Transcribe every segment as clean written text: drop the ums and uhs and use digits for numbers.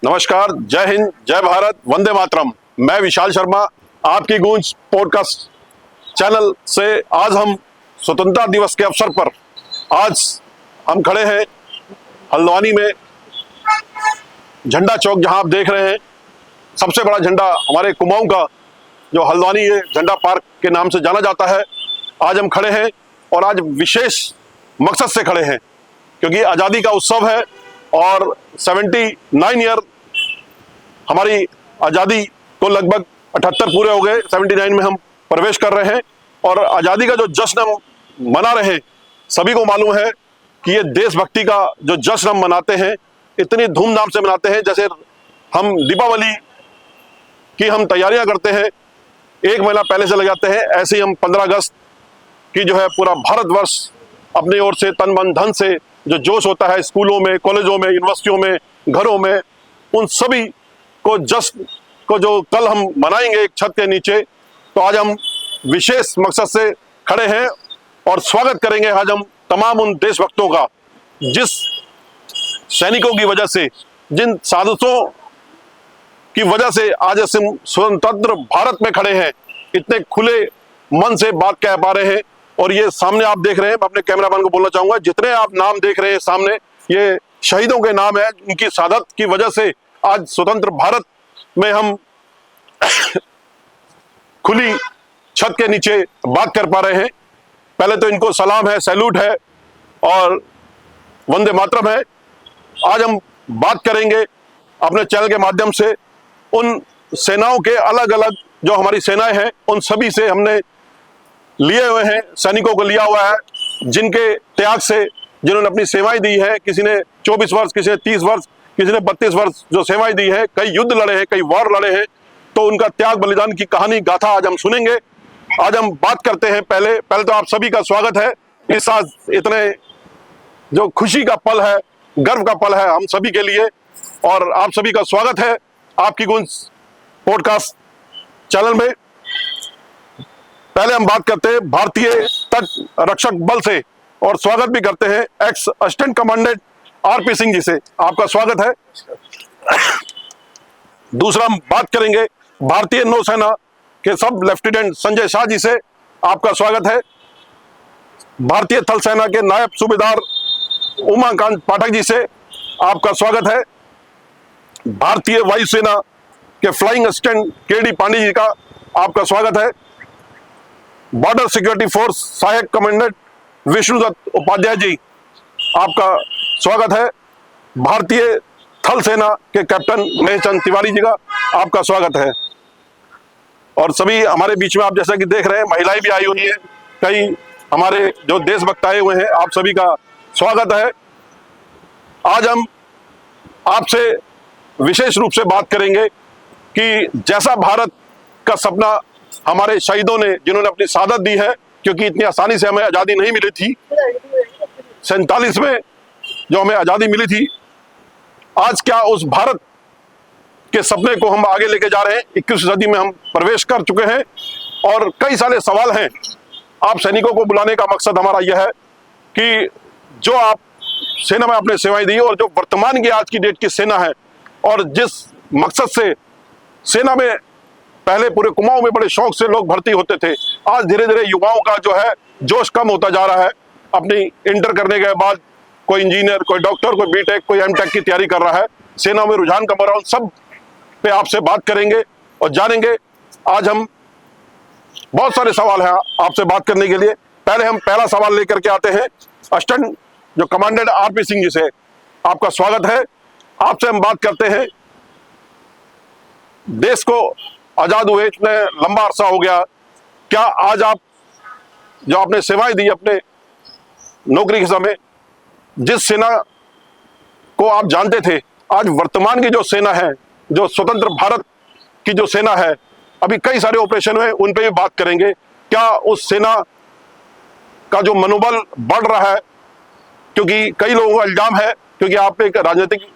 नमस्कार, जय हिंद, जय भारत, वंदे मातरम। मैं विशाल शर्मा, आपकी गूंज पॉडकास्ट चैनल से आज हम स्वतंत्रता दिवस के अवसर पर आज हम खड़े हैं हल्द्वानी में झंडा चौक, जहां आप देख रहे हैं सबसे बड़ा झंडा हमारे कुमाऊं का, जो हल्द्वानी झंडा पार्क के नाम से जाना जाता है। आज हम खड़े हैं और आज विशेष मकसद से खड़े हैं क्योंकि आज़ादी का उत्सव है और 79 ईयर हमारी आज़ादी को लगभग 78 पूरे हो गए। 79 में हम प्रवेश कर रहे हैं और आज़ादी का जो जश्न हम मना रहे हैं, सभी को मालूम है कि ये देशभक्ति का जो जश्न हम मनाते हैं, इतनी धूमधाम से मनाते हैं जैसे हम दीपावली की हम तैयारियां करते हैं, एक महीना पहले से लग जाते हैं। ऐसे ही हम 15 अगस्त की जो है पूरा भारतवर्ष अपनी ओर से तन मन धन से जो जोश होता है स्कूलों में, कॉलेजों में, यूनिवर्सिटियों में, घरों में, उन सभी को जश्न को जो कल हम मनाएंगे एक छत के नीचे, तो आज हम विशेष मकसद से खड़े हैं और स्वागत करेंगे आज हम तमाम उन देशभक्तों का जिस सैनिकों की वजह से, जिन साजिशों की वजह से आज हम स्वतंत्र भारत में खड़े हैं, इतने खुले मन से बात कह पा रहे हैं। और ये सामने आप देख रहे हैं, मैं अपने कैमरामैन को बोलना चाहूंगा, जितने आप नाम देख रहे हैं सामने, ये शहीदों के नाम है। उनकी शहादत की वजह से आज स्वतंत्र भारत में हम खुली छत के नीचे बात कर पा रहे हैं। पहले तो इनको सलाम है, सैल्यूट है और वंदे मातरम है। आज हम बात करेंगे अपने चैनल के माध्यम से उन सेनाओं के, अलग अलग जो हमारी सेनाएं हैं, उन सभी से हमने लिए हुए हैं, सैनिकों को लिया हुआ है, जिनके त्याग से, जिन्होंने अपनी सेवाएं दी है। किसी ने 24 वर्ष, किसी ने 30 वर्ष, किसी ने 32 वर्ष जो सेवाएं दी है, कई युद्ध लड़े हैं, कई वॉर लड़े हैं, तो उनका त्याग बलिदान की कहानी गाथा आज हम सुनेंगे। आज हम बात करते हैं, पहले तो आप सभी का स्वागत है। इस आज इतने जो खुशी का पल है, गर्व का पल है हम सभी के लिए, और आप सभी का स्वागत है आपकी गूंज पॉडकास्ट चैनल में। पहले हम बात करते हैं भारतीय तट रक्षक बल से और स्वागत भी करते हैं ex assistant commandant RP Singh ji से। आपका स्वागत है। दूसरा हम बात करेंगे भारतीय नौसेना के सब लेफ्टिनेंट संजय शाह जी से। आपका स्वागत है। भारतीय थल सेना के नायब सूबेदार उमाकांत पाठक जी से आपका स्वागत है। भारतीय वायुसेना के flying assistant KD Pandey ji का आपका स्वागत है। बॉर्डर सिक्योरिटी फोर्स सहायक कमांडेंट विष्णुदत्त उपाध्याय जी, आपका स्वागत है। भारतीय थल सेना के कैप्टन महेशचंद तिवारी जी का आपका स्वागत है। और सभी हमारे बीच में आप जैसा कि देख रहे हैं, महिलाएं भी आई हुई हैं, कई हमारे जो देशभक्त आए हुए हैं, आप सभी का स्वागत है। आज हम आपसे विशेष रूप से बात करेंगे कि जैसा भारत का सपना हमारे शहीदों ने, जिन्होंने अपनी शहादत दी है, क्योंकि इतनी आसानी से हमें आज़ादी नहीं मिली थी, 47 में जो हमें आज़ादी मिली थी, आज क्या उस भारत के सपने को हम आगे लेके जा रहे हैं। 21वीं सदी में हम प्रवेश कर चुके हैं और कई सारे सवाल हैं। आप सैनिकों को बुलाने का मकसद हमारा यह है कि जो आप सेना में आपने सेवाएं दी और जो वर्तमान की आज की डेट की सेना है, और जिस मकसद से सेना में पहले पूरे कुमाऊं में बड़े शौक से लोग भर्ती होते थे, आज धीरे धीरे युवाओं का जो है जोश कम होता जा रहा है। अपनी इंटर करने के बाद कोई इंजीनियर, कोई डॉक्टर, कोई बीटेक, कोई एमटेक की तैयारी कर रहा है, सेना में रुझान कम हो रहा है। सब पे आपसे बात करेंगे और जानेंगे। आज हम बहुत सारे सवाल हैं आपसे बात करने के लिए। पहले हम पहला सवाल लेकर के आते हैं असिस्टेंट जो कमांडेंट आरपी सिंह जी से। आपका स्वागत है। आपसे हम बात करते हैं, देश को आजाद हुए इतने लंबा अरसा हो गया, क्या आज आप जो आपने सेवाएं दी अपने नौकरी के समय, जिस सेना को आप जानते थे, आज वर्तमान की जो सेना है, जो स्वतंत्र भारत की जो सेना है, अभी कई सारे ऑपरेशन हुए, उन पे भी बात करेंगे। क्या उस सेना का जो मनोबल बढ़ रहा है, क्योंकि कई लोगों का इल्जाम है, क्योंकि आप एक राजनीतिक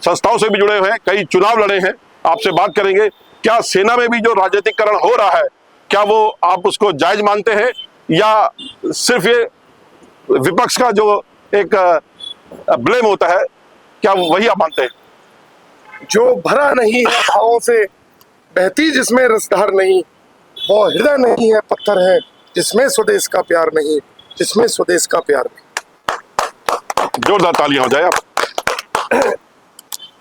संस्थाओं से भी जुड़े हुए हैं, कई चुनाव लड़े हैं, आपसे बात करेंगे। क्या सेना में भी जो राजनीतिकरण हो रहा है, क्या वो आप उसको जायज मानते हैं, या सिर्फ ये विपक्ष का जो एक ब्लेम होता है, क्या वही आप मानते हैं? जो भरा नहीं है भावों से, बहती जिसमें रसधार नहीं, वो हृदय नहीं है पत्थर है, जिसमें स्वदेश का प्यार नहीं, जिसमें स्वदेश का प्यार नहीं। जोरदार तालियां हो जाए आप।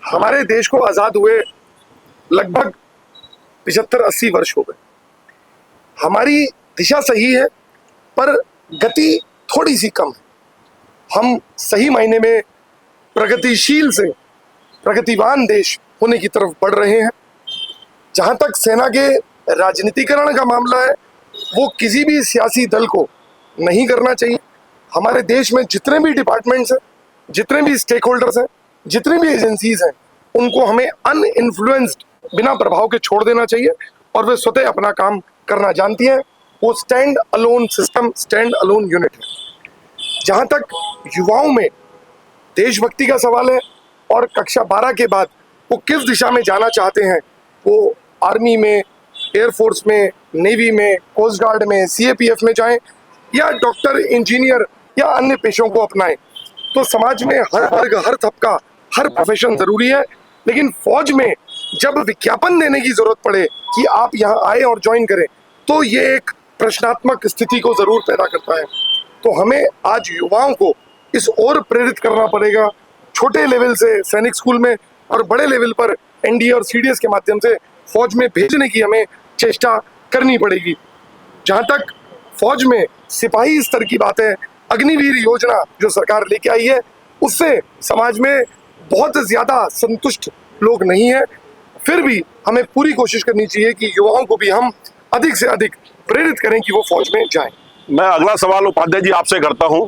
हमारे देश को आजाद हुए लगभग 75-80 वर्ष हो गए। हमारी दिशा सही है, पर गति थोड़ी सी कम है। हम सही मायने में प्रगतिशील से प्रगतिवान देश होने की तरफ बढ़ रहे हैं। जहां तक सेना के राजनीतिकरण का मामला है, वो किसी भी सियासी दल को नहीं करना चाहिए। हमारे देश में जितने भी डिपार्टमेंट्स हैं, जितने भी स्टेक होल्डर्स हैं, जितनी भी एजेंसीज हैं, उनको हमें अनइन्फ्लुएंस्ड, बिना प्रभाव के छोड़ देना चाहिए और वे स्वतः अपना काम करना जानती हैं। वो stand alone system, stand alone unit है। जहां तक युवाओं में देशभक्ति का सवाल है और कक्षा 12 के बाद वो किस दिशा में जाना चाहते हैं, वो आर्मी में, एयरफोर्स में, नेवी में, कोस्ट गार्ड में, सीएपीएफ में जाएं या डॉक्टर, इंजीनियर या अन्य पेशों को अपनाएं, तो समाज में हर वर्ग, हर तबका, हर प्रोफेशन जरूरी है। लेकिन फौज में जब विज्ञापन देने की जरूरत पड़े कि आप यहाँ आए और ज्वाइन करें, तो ये एक प्रश्नात्मक स्थिति को जरूर पैदा करता है। तो हमें आज युवाओं को इस ओर प्रेरित करना पड़ेगा, छोटे लेवल से सैनिक स्कूल में और बड़े लेवल पर एनडीए और सीडीएस के माध्यम से फौज में भेजने की हमें चेष्टा करनी पड़ेगी। जहाँ तक फौज में सिपाही स्तर की बात है, अग्निवीर योजना जो सरकार लेके आई है, उससे समाज में बहुत ज्यादा संतुष्ट लोग नहीं है। फिर भी हमें पूरी कोशिश करनी चाहिए कि युवाओं को भी हम अधिक से अधिक प्रेरित करें कि वो फौज में जाएं। मैं अगला सवाल उपाध्याय जी आपसे करता हूं।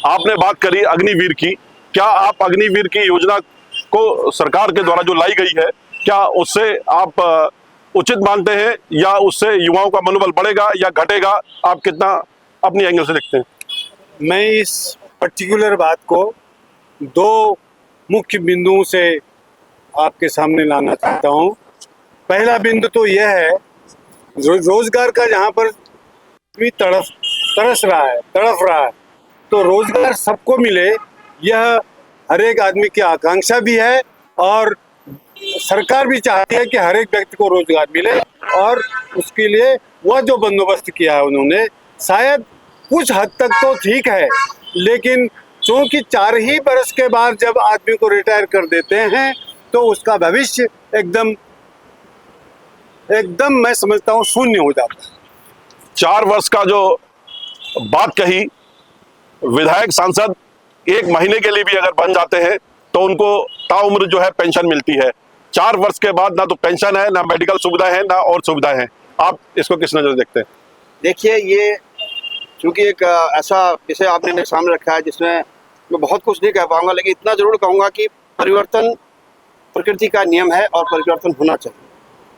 आपने बात करी अग्निवीर की, क्या आप अग्निवीर की योजना को सरकार के द्वारा जो लाई गई है, क्या उससे आप उचित मानते हैं या उससे युवाओं का मनोबल बढ़ेगा या घटेगा? आप कितना अपनी एंगल से देखते हैं? मैं इस पर्टिकुलर बात को दो मुख्य बिंदुओं से आपके सामने लाना चाहता हूँ। पहला बिंदु तो यह है, रोजगार का जहाँ पर भी तड़प रहा है, तो रोजगार सबको मिले, यह हर एक आदमी की आकांक्षा भी है और सरकार भी चाहती है कि हर एक व्यक्ति को रोजगार मिले। और उसके लिए वह जो बंदोबस्त किया है उन्होंने, शायद कुछ हद तक तो ठीक है, लेकिन चूंकि 4 ही बरस के बाद जब आदमी को रिटायर कर देते हैं, तो उसका भविष्य एकदम मैं समझता हूँ शून्य हो जाता है। 4 वर्ष का जो बात कही, विधायक सांसद 1 महीने के लिए भी अगर बन जाते हैं तो उनको ताउम्र जो है पेंशन मिलती है। 4 वर्ष के बाद ना तो पेंशन है, ना मेडिकल सुविधाएं हैं, ना और सुविधाएं हैं। आप इसको किस नजर देखते हैं? देखिए, ये चूंकि एक ऐसा विषय आपने सामने रखा है जिसमें मैं बहुत कुछ नहीं कह पाऊंगा, लेकिन इतना जरूर कहूंगा कि परिवर्तन प्रकृति का नियम है और परिवर्तन होना चाहिए।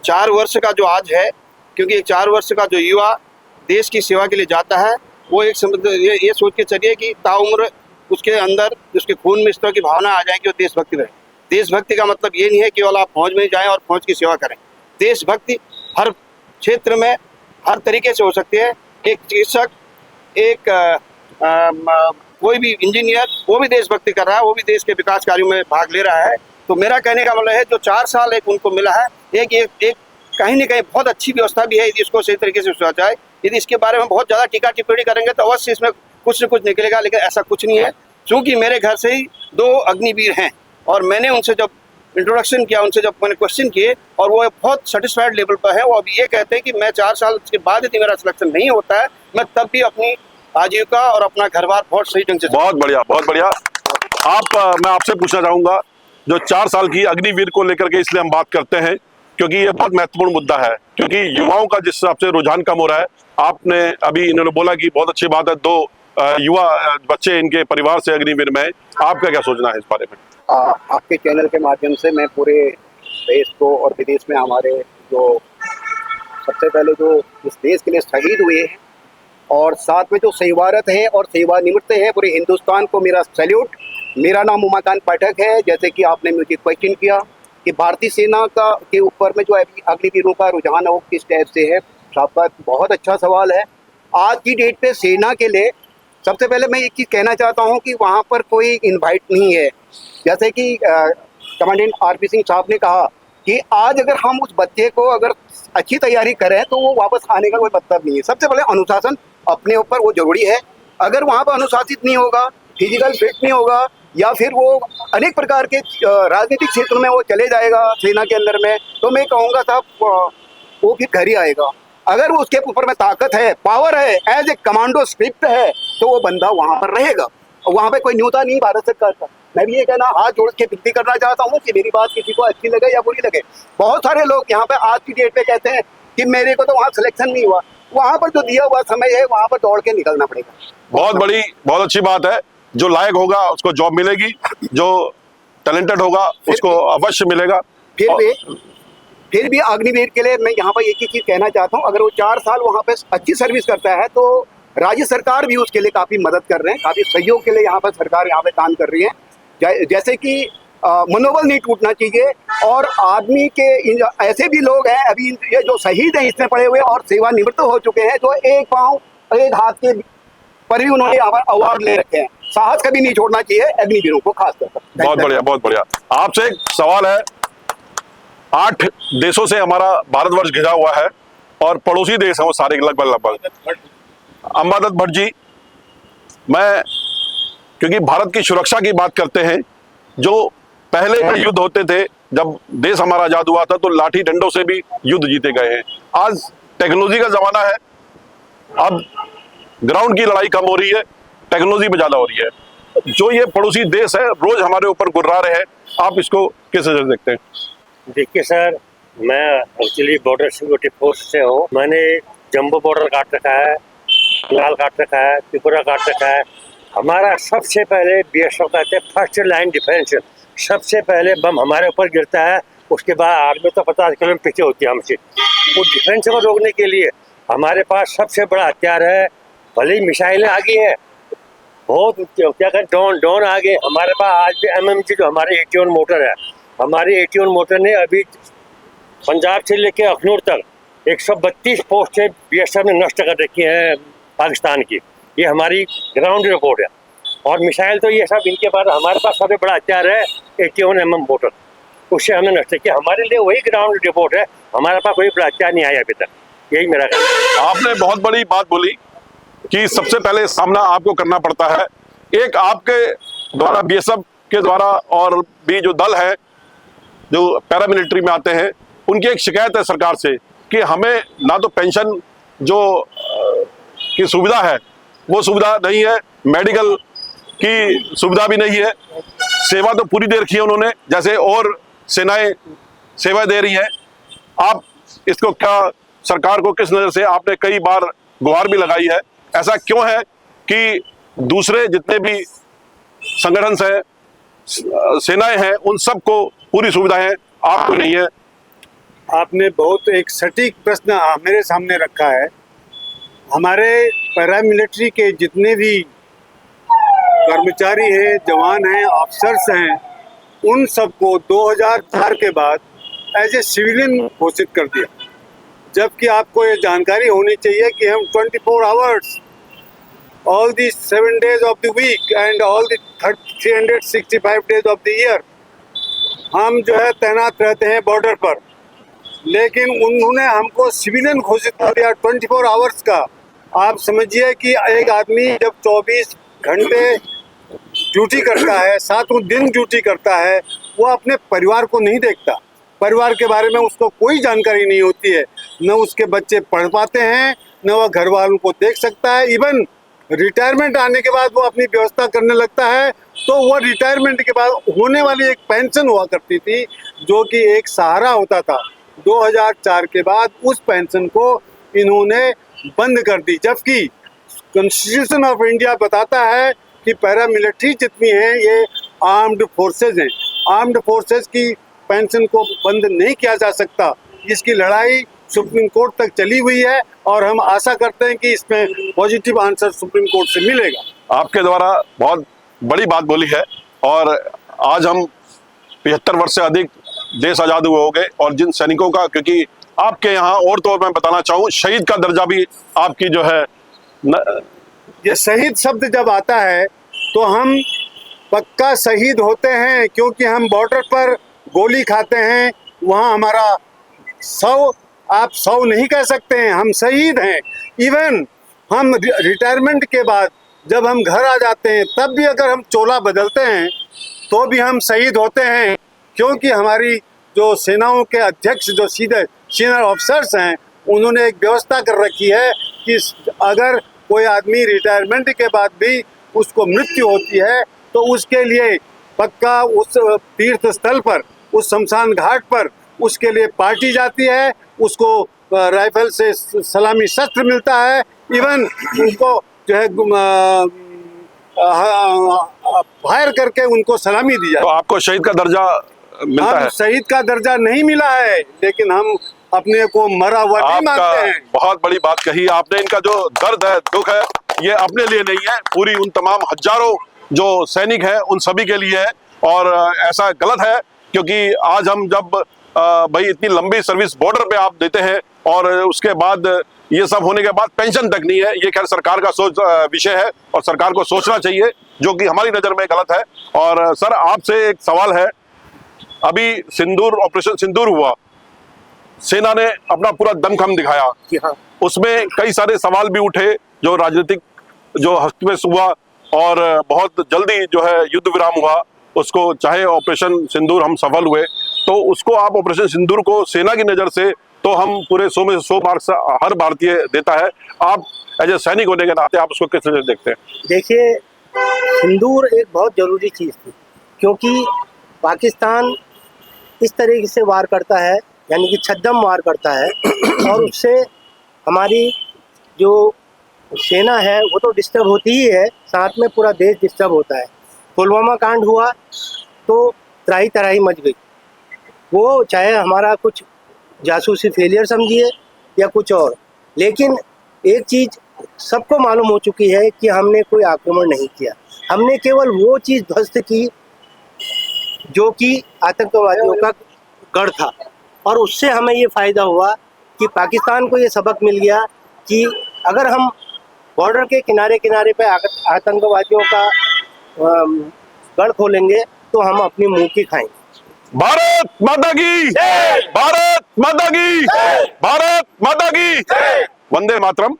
4 वर्ष का जो आज है, क्योंकि 4 वर्ष का जो युवा देश की सेवा के लिए जाता है, वो एक ये सोच के चलिए कि ताउम्र उसके अंदर, उसके खून में इस तरह की भावना आ जाए कि वो देशभक्ति रहे। देशभक्ति का मतलब ये नहीं है कि केवल आप फौज में जाएं और फौज की सेवा करें। देशभक्ति हर क्षेत्र में हर तरीके से हो सकती है। एक चिकित्सक, एक कोई भी इंजीनियर, वो भी देशभक्ति कर रहा है, वो भी देश के विकास कार्यों में भाग ले रहा है। तो मेरा कहने का मतलब है, जो 4 साल एक उनको मिला है, एक कहीं ना कहीं बहुत अच्छी व्यवस्था भी है यदि इसको सही तरीके से सोचा जाए। यदि इसके बारे में बहुत ज़्यादा टीका टिप्पणी करेंगे तो अवश्य इसमें कुछ न कुछ निकलेगा, लेकिन ऐसा कुछ नहीं है। चूँकि मेरे घर से ही 2 अग्निवीर हैं और मैंने उनसे जब इंट्रोडक्शन किया, उनसे जब मैंने क्वेश्चन किए, और वो बहुत सेटिस्फाइड लेवल पर है। वो अभी ये कहते हैं कि मैं 4 साल के बाद यदि मेरा सिलेक्शन नहीं होता है, मैं तब भी अपनी आजीविका और अपना घर बार बहुत सही ढंग से। बहुत बढ़िया, बहुत बढ़िया। मैं आपसे पूछना चाहूंगा, जो 4 साल की अग्निवीर को लेकर के इसलिए हम बात करते हैं क्योंकि ये बहुत महत्वपूर्ण मुद्दा है, क्योंकि युवाओं का जिस हिसाब से रुझान कम हो रहा है। आपने अभी इन्होंने बोला कि बहुत अच्छी बात है, 2 युवा बच्चे इनके परिवार से अग्निवीर में। आपका क्या सोचना है इस बारे में? आपके चैनल के माध्यम से मैं पूरे देश को और विदेश में हमारे जो सबसे पहले जो इस देश के लिए शहीद हुए हैं और साथ में जो सेवारत हैं और सेवानिवृत्त हैं, पूरे हिंदुस्तान को मेरा सैल्यूट। मेरा नाम उमाकांत पाठक है। जैसे कि आपने मुझे क्वेश्चन किया कि भारतीय सेना का के ऊपर में जो अग्निवीरों का रुझान है वो किस टाइप से है, आपका बहुत अच्छा सवाल है। आज की डेट पे सेना के लिए सबसे पहले मैं एक चीज़ कहना चाहता हूँ कि वहाँ पर कोई इनवाइट नहीं है। जैसे कि कमांडेंट आरपी सिंह साहब ने कहा कि आज अगर हम उस बच्चे को अगर अच्छी तैयारी करें तो वो वापस आने का कोई मतलब नहीं है। सबसे पहले अनुशासन अपने ऊपर वो जरूरी है। अगर वहाँ पर अनुशासित नहीं होगा, फिजिकल फिट नहीं होगा, या फिर वो अनेक प्रकार के राजनीतिक क्षेत्र में वो चले जाएगा सेना के अंदर में, तो मैं कहूँगा साहब वो फिर घर ही आएगा। अगर वो उसके ऊपर में ताकत है, पावर है, एज ए कमांडो स्क्रिप्ट है, तो वो बंदा वहाँ पर रहेगा। वहाँ पे कोई न्यूनता नहीं भारत सरकार का। मैं भी ये कहना हाथ जोड़ के विनती करना चाहता हूँ कि मेरी बात किसी को अच्छी लगे या बुरी लगे। बहुत सारे लोग यहाँ पे आज की डेट पे कहते हैं कि मेरे को तो वहाँ सिलेक्शन नहीं हुआ। वहाँ पर जो दिया हुआ समय है वहाँ पर दौड़ के निकलना पड़ेगा। बहुत अच्छी बात है। जो लायक होगा उसको जॉब मिलेगी, जो टैलेंटेड होगा उसको अवश्य मिलेगा। फिर भी अग्निवीर के लिए मैं यहाँ पर एक ही चीज कहना चाहता हूँ, अगर वो 4 साल वहाँ पे अच्छी सर्विस करता है तो राज्य सरकार भी उसके लिए काफी मदद कर रहे हैं, काफी सहयोग के लिए यहाँ पर सरकार यहाँ पे काम कर रही है। जैसे कि मनोबल नहीं टूटना चाहिए। और आदमी के ऐसे भी लोग हैं अभी ये जो शहीद हैं इसमें पड़े हुए और सेवानिवृत्त हो चुके हैं, जो एक पाँव एक हाथ के पर भी उन्होंने यहाँ पर अवार्ड ले रखे हैं। साहस कभी नहीं छोड़ना चाहिए अग्निवीरों को खासकर। बहुत बढ़िया। आपसे एक सवाल है। 8 देशों से हमारा भारतवर्ष घिरा हुआ है और पड़ोसी देश हैं वो सारे लगभग। अंबादत्त भट्ट जी, मैं क्योंकि भारत की सुरक्षा की बात करते हैं, जो पहले युद्ध होते थे जब देश हमारा आजाद हुआ था तो लाठी डंडों से भी युद्ध जीते गए हैं। आज टेक्नोलॉजी का जमाना है, अब ग्राउंड की लड़ाई कम हो रही है, टेक्नोलॉजी में ज्यादा हो रही है। जो ये पड़ोसी देश है रोज हमारे ऊपर गुर्रा रहे हैं, आप इसको किस नजर देखते हैं? देखिए सर, मैं एक्चुअली बॉर्डर सिक्योरिटी फोर्स से हूँ। मैंने जम्बो बॉर्डर काट रखा है, लाल काट रखा है, त्रिपुरा काट रखा है। हमारा सबसे पहले BSF कहते हैं फर्स्ट लाइन डिफेंस। सबसे पहले बम हमारे ऊपर गिरता है, उसके बाद आर्मी तो 50 किलोमीटर पीछे होती है हमसे। वो डिफेंस को रोकने के लिए हमारे पास सबसे बड़ा हथियार है। भले ही मिसाइलें आ गई है, बहुत क्या कहें, ड्रोन आ गए। हमारे पास आज भी MMG जो हमारे 81 मोटर है, हमारी 81 मोटर ने अभी पंजाब से लेकर अखनूर तक 132 पोस्टें BSF ने नष्ट कर रखी हैं पाकिस्तान की। ये हमारी ग्राउंड रिपोर्ट है। और मिसाइल तो ये सब इनके बाद हमारे पास सबसे बड़ा हथियार है 81 mm मोटर, उससे हमने नष्ट किया। हमारे लिए वही ग्राउंड रिपोर्ट है, हमारे पास कोई बड़ा हथियार नहीं आया अभी तक। यही मेरा कहना है। आपने बहुत बड़ी बात बोली कि सबसे पहले सामना आपको करना पड़ता है। एक आपके द्वारा BSF के द्वारा और भी जो दल है जो पैरामिलिट्री में आते हैं, उनकी एक शिकायत है सरकार से कि हमें ना तो पेंशन जो की सुविधा है वो सुविधा नहीं है, मेडिकल की सुविधा भी नहीं है। सेवा तो पूरी दे रखी है उन्होंने, जैसे और सेनाएं सेवा दे रही हैं। आप इसको क्या, सरकार को किस नज़र से, आपने कई बार गुहार भी लगाई है, ऐसा क्यों है कि दूसरे जितने भी संगठन हैं, सेनाएं हैं, उन सबको पूरी सुविधाएं आपको नहीं है? आपने बहुत एक सटीक प्रश्न मेरे सामने रखा है। हमारे पैरामिलिट्री के जितने भी कर्मचारी हैं, जवान हैं, ऑफिसर्स हैं, उन सबको 2004 के बाद एज ए सिविलियन घोषित कर दिया। जबकि आपको ये जानकारी होनी चाहिए कि हम 24 hours all the 7 days of the week and all the 365 days of the year हम जो है तैनात रहते हैं बॉर्डर पर। लेकिन उन्होंने हमको सिविलियन घोषित कर दिया 24 आवर्स का। आप समझिए कि एक आदमी जब 24 घंटे ड्यूटी करता है, 7 दिन ड्यूटी करता है, वो अपने परिवार को नहीं देखता। परिवार के बारे में उसको कोई जानकारी नहीं होती है, न उसके बच्चे पढ़ पाते हैं, न वह घर वालों को देख सकता है। इवन रिटायरमेंट आने के बाद वो अपनी व्यवस्था करने लगता है, तो वो रिटायरमेंट के बाद होने वाली एक पेंशन हुआ करती थी जो कि एक सहारा होता था। 2004 के बाद उस पेंशन को इन्होंने बंद कर दी, जबकि कॉन्स्टिट्यूशन ऑफ इंडिया बताता है कि पैरामिलिट्री जितनी है ये आर्म्ड फोर्सेज हैं। आर्म्ड फोर्सेज की पेंशन को बंद नहीं किया जा सकता। इसकी लड़ाई सुप्रीम कोर्ट तक चली हुई है और हम आशा करते हैं कि इसमें पॉजिटिव आंसर सुप्रीम कोर्ट से मिलेगा। आपके द्वारा बहुत बड़ी बात बोली है और आज हम 75 वर्ष से अधिक देश आजाद हुए हो गए और जिन सैनिकों का, क्योंकि आपके यहाँ और तो मैं बताना चाहूँ शहीद का दर्जा भी आपकी जो है ये शहीद शब्द जब आता है तो हम पक्का शहीद होते हैं, क्योंकि हम बॉर्डर पर गोली खाते हैं वहाँ हमारा 100 आप 100 नहीं कह सकते हैं, हम शहीद हैं। इवन हम रिटायरमेंट के बाद जब हम घर आ जाते हैं तब भी अगर हम चोला बदलते हैं तो भी हम शहीद होते हैं, क्योंकि हमारी जो सेनाओं के अध्यक्ष जो सीधे सीनियर ऑफिसर्स हैं उन्होंने एक व्यवस्था कर रखी है कि अगर कोई आदमी रिटायरमेंट के बाद भी उसको मृत्यु होती है तो उसके लिए पक्का उस तीर्थ स्थल पर, उस शमशान घाट पर उसके लिए पार्टी जाती है, उसको राइफल से सलामी शस्त्र मिलता है, इवन उनको जो है फायर करके उनको सलामी दी तो जाती है। आपको शहीद का दर्जा मिलता हम है? शहीद का दर्जा नहीं मिला है, लेकिन हम अपने को मरा हुआ नहीं आपका मानते हैं। बहुत बड़ी बात कही आपने। इनका जो दर्द है, दुख है, ये अपने लिए नहीं है, पूरी उन तमाम हजारों जो सैनिक हैं उन सभी के लिए है। और ऐसा गलत है, क्योंकि आज हम जब भाई इतनी लंबी सर्विस बॉर्डर पे आप देते हैं और उसके बाद ये सब होने के बाद पेंशन तक नहीं है, ये खैर सरकार का सोच विषय है और सरकार को सोचना चाहिए, जो कि हमारी नजर में गलत है। और सर आपसे एक सवाल है, अभी सिंदूर, ऑपरेशन सिंदूर हुआ, सेना ने अपना पूरा दमखम दिखाया, हाँ। उसमें कई सारे सवाल भी उठे जो राजनीतिक जो हस्तक्षेप हुआ और बहुत जल्दी जो है युद्ध विराम हुआ उसको, चाहे ऑपरेशन सिंदूर हम सफल हुए, तो उसको आप ऑपरेशन सिंदूर को सेना की नज़र से तो हम पूरे 100 में से 100 मार्क्स हर भारतीय देता है, आप एज ए सैनिक होने के नाते आप उसको किस नजर से देखते हैं? देखिए, सिंदूर एक बहुत ज़रूरी चीज़ थी, क्योंकि पाकिस्तान इस तरीके से वार करता है, यानी कि छद्म वार करता है और उससे हमारी जो सेना है वो तो डिस्टर्ब होती ही है, साथ में पूरा देश डिस्टर्ब होता है। पुलवामा कांड हुआ तो त्राही तराही मच गई, वो चाहे हमारा कुछ जासूसी फेलियर समझिए या कुछ और, लेकिन एक चीज़ सबको मालूम हो चुकी है कि हमने कोई आक्रमण नहीं किया, हमने केवल वो चीज़ ध्वस्त की जो कि आतंकवादियों का गढ़ था। और उससे हमें ये फ़ायदा हुआ कि पाकिस्तान को ये सबक मिल गया कि अगर हम बॉर्डर के किनारे किनारे पे आतंकवादियों का गढ़ खोलेंगे तो हम अपनी मुंह की खाएंगे। भारत माता की, भारत माता की, भारत माता की, वंदे मातरम।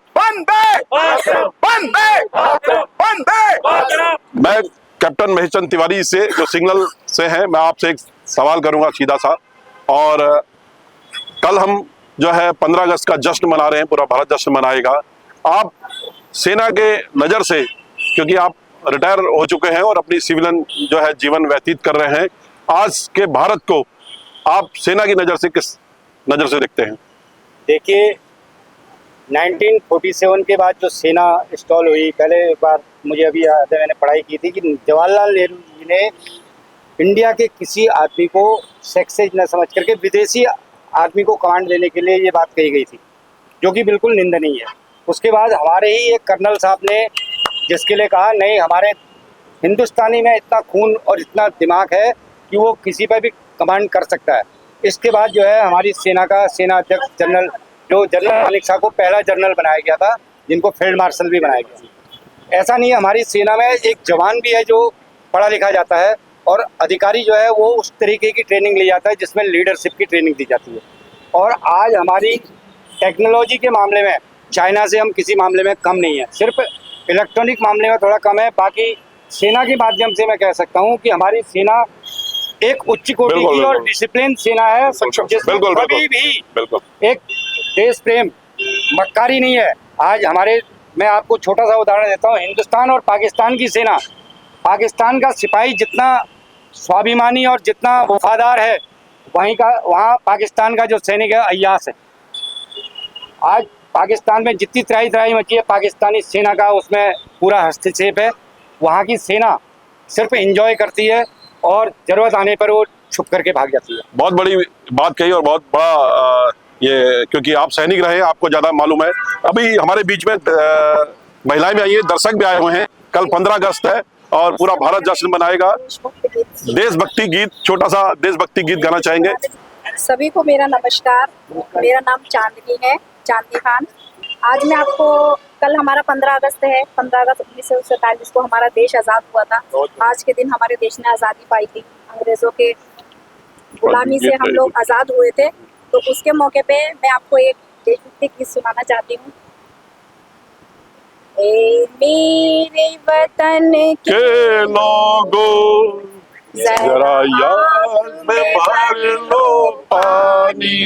मैं कैप्टन महेश चंद तिवारी से, जो सिग्नल से हैं, मैं आपसे एक सवाल करूंगा सीधा सा। और कल हम जो है 15 अगस्त का जश्न मना रहे हैं, पूरा भारत जश्न मनाएगा। आप सेना के नज़र से, क्योंकि आप रिटायर हो चुके हैं और अपनी सिविलियन जो है जीवन व्यतीत कर रहे हैं, आज के भारत को आप सेना की नज़र से किस नज़र से देखते हैं? देखिए, 1947 के बाद जो सेना इंस्टॉल हुई, पहले एक बार मुझे अभी याद है, मैंने पढ़ाई की थी कि जवाहरलाल नेहरू जी ने इंडिया के किसी आदमी को सेक्सेज न समझ करके विदेशी आदमी को कमांड देने के लिए ये बात कही गई थी, जो कि बिल्कुल निंदनीय है। उसके बाद हमारे ही एक कर्नल साहब ने जिसके लिए कहा, नहीं, हमारे हिंदुस्तानी में इतना खून और इतना दिमाग है कि वो किसी पर भी कमांड कर सकता है। इसके बाद जो है हमारी सेना का सेना अध्यक्ष जनरल मानिक शाह को पहला जनरल बनाया गया था, जिनको फील्ड मार्शल भी बनाया गया। ऐसा नहीं है, हमारी सेना में एक जवान भी है जो पढ़ा लिखा जाता है और अधिकारी जो है वो उस तरीके की ट्रेनिंग ली जाता है जिसमें लीडरशिप की ट्रेनिंग दी जाती है। और आज हमारी टेक्नोलॉजी के मामले में चाइना से हम किसी मामले में कम नहीं है, सिर्फ इलेक्ट्रॉनिक मामले में थोड़ा कम है। बाकी सेना के माध्यम से मैं कह सकता हूँ कि हमारी सेना एक उच्च कोटि की और डिसिप्लिन सेना है, जिसमें कभी भी एक देश प्रेम मक्कारी नहीं है। आज हमारे, मैं आपको छोटा सा उदाहरण देता हूँ, हिंदुस्तान और पाकिस्तान की सेना, पाकिस्तान का सिपाही जितना स्वाभिमानी और जितना वफादार है, वहाँ पाकिस्तान का जो सैनिक है अय्यास है। आज पाकिस्तान में जितनी त्राही मची है, पाकिस्तानी सेना का उसमें पूरा हस्तक्षेप है। वहाँ की सेना सिर्फ एंजॉय करती है और ज़रूरत आने पर वो छुप करके भाग जाती है। बहुत बड़ी बात कही और बहुत बड़ा ये, क्योंकि आप सैनिक रहे, आपको ज़्यादा मालूम है। अभी हमारे बीच में महिलाएं भी आई हैं, दर्शक भी आए हुए हैं। कल 15 अगस्त है और पूरा भारत जश्न मनाएगा। देशभक्ति गीत, छोटा सा देशभक्ति गीत गाना चाहेंगे? सभी को मेरा नमस्कार। मेरा नाम चांदनी है, चांदनी खान। आज मैं आपको, कल हमारा 15 अगस्त है। 15 अगस्त 1947 को हमारा देश आज़ाद हुआ था। आज के दिन हमारे देश ने आज़ादी पाई थी अंग्रेज़ों के गुलामी से हम लोग आज़ाद हुए थे। तो उसके मौके पे मैं आपको एक देशभक्ति गीत सुनाना चाहती हूँ। ए मेरे वतन के लोगों जरा याद में भर लो पानी,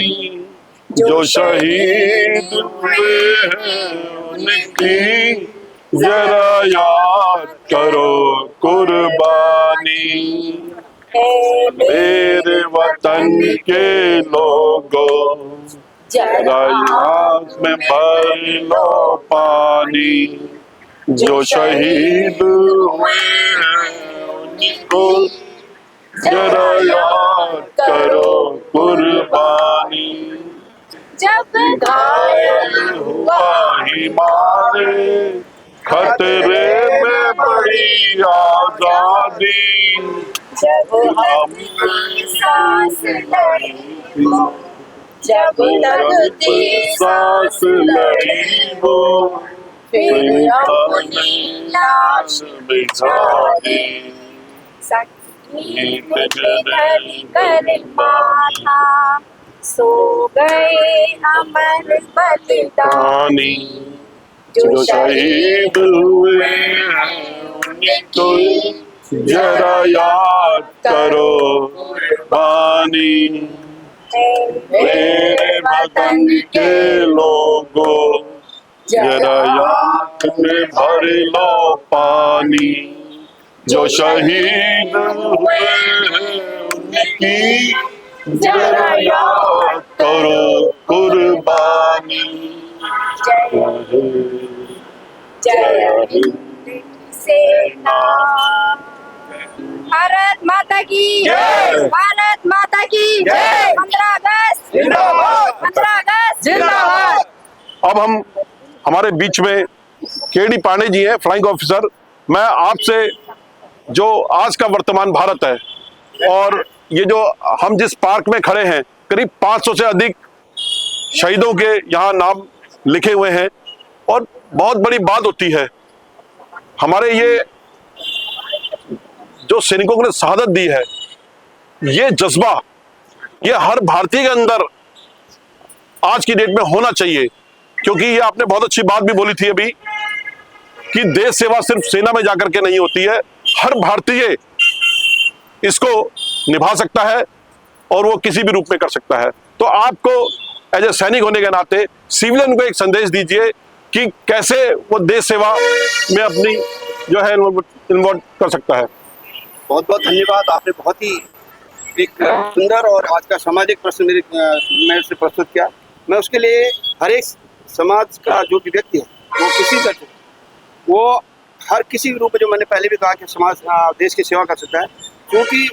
जो शहीद हुए हैं उनकी जरा याद करो कुर्बानी। मेरे वतन के लोगों जरा याद में भर लो पानी, जो शहीद हुए हैं उनको जरा याद करो कुर्बानी। जब घायल हुआ हिमालय खतरे में बड़ी आजादी, जब हमने सांस लड़ी, जब लगती सांस लड़ी वो फिर अपनी लाश बिछा दी। संगीत धरी कर माथा, सो गए अमर बलिदानी, जो शहीद हुए हैं उनको जरा याद करो कुर्बानी। मेरे वतन के लोगों जरा याद में भर लो पानी, जो शहीद हुए हैं उनकी जरा याद करो कुर्बानी। जय हिंद सेना, भारत माता की जय। भारत माता की जय। 15 अगस्त जिंदाबाद। 15 अगस्त जिंदाबाद। अब हम हमारे बीच में केडी पांडे जी हैं, फ्लाइंग ऑफिसर। मैं आपसे जो आज का वर्तमान भारत है और ये जो हम जिस पार्क में खड़े हैं, करीब 500 से अधिक शहीदों के यहाँ नाम लिखे हुए हैं और बहुत बड़ी बात होती है, हमारे ये जो सैनिकों ने शहादत दी है, ये जज्बा ये हर भारतीय के अंदर आज की डेट में होना चाहिए। क्योंकि ये आपने बहुत अच्छी बात भी बोली थी अभी कि देश सेवा सिर्फ सेना में जाकर के नहीं होती है, हर भारतीय इसको निभा सकता है और वो किसी भी रूप में कर सकता है। तो आपको एज ए सैनिक होने के नाते सिविलियन को एक संदेश दीजिए कि कैसे वो देश सेवा में अपनी जो है इन्वॉल्व कर सकता है। बहुत बहुत धन्यवाद। आपने बहुत ही एक सुंदर और आज का सामाजिक प्रश्न मेरे से प्रस्तुत किया। मैं उसके लिए हर एक समाज का जो भी व्यक्ति है वो किसी का वो हर किसी रूप में, जो मैंने पहले भी कहा कि समाज देश की सेवा कर सकता है। क्योंकि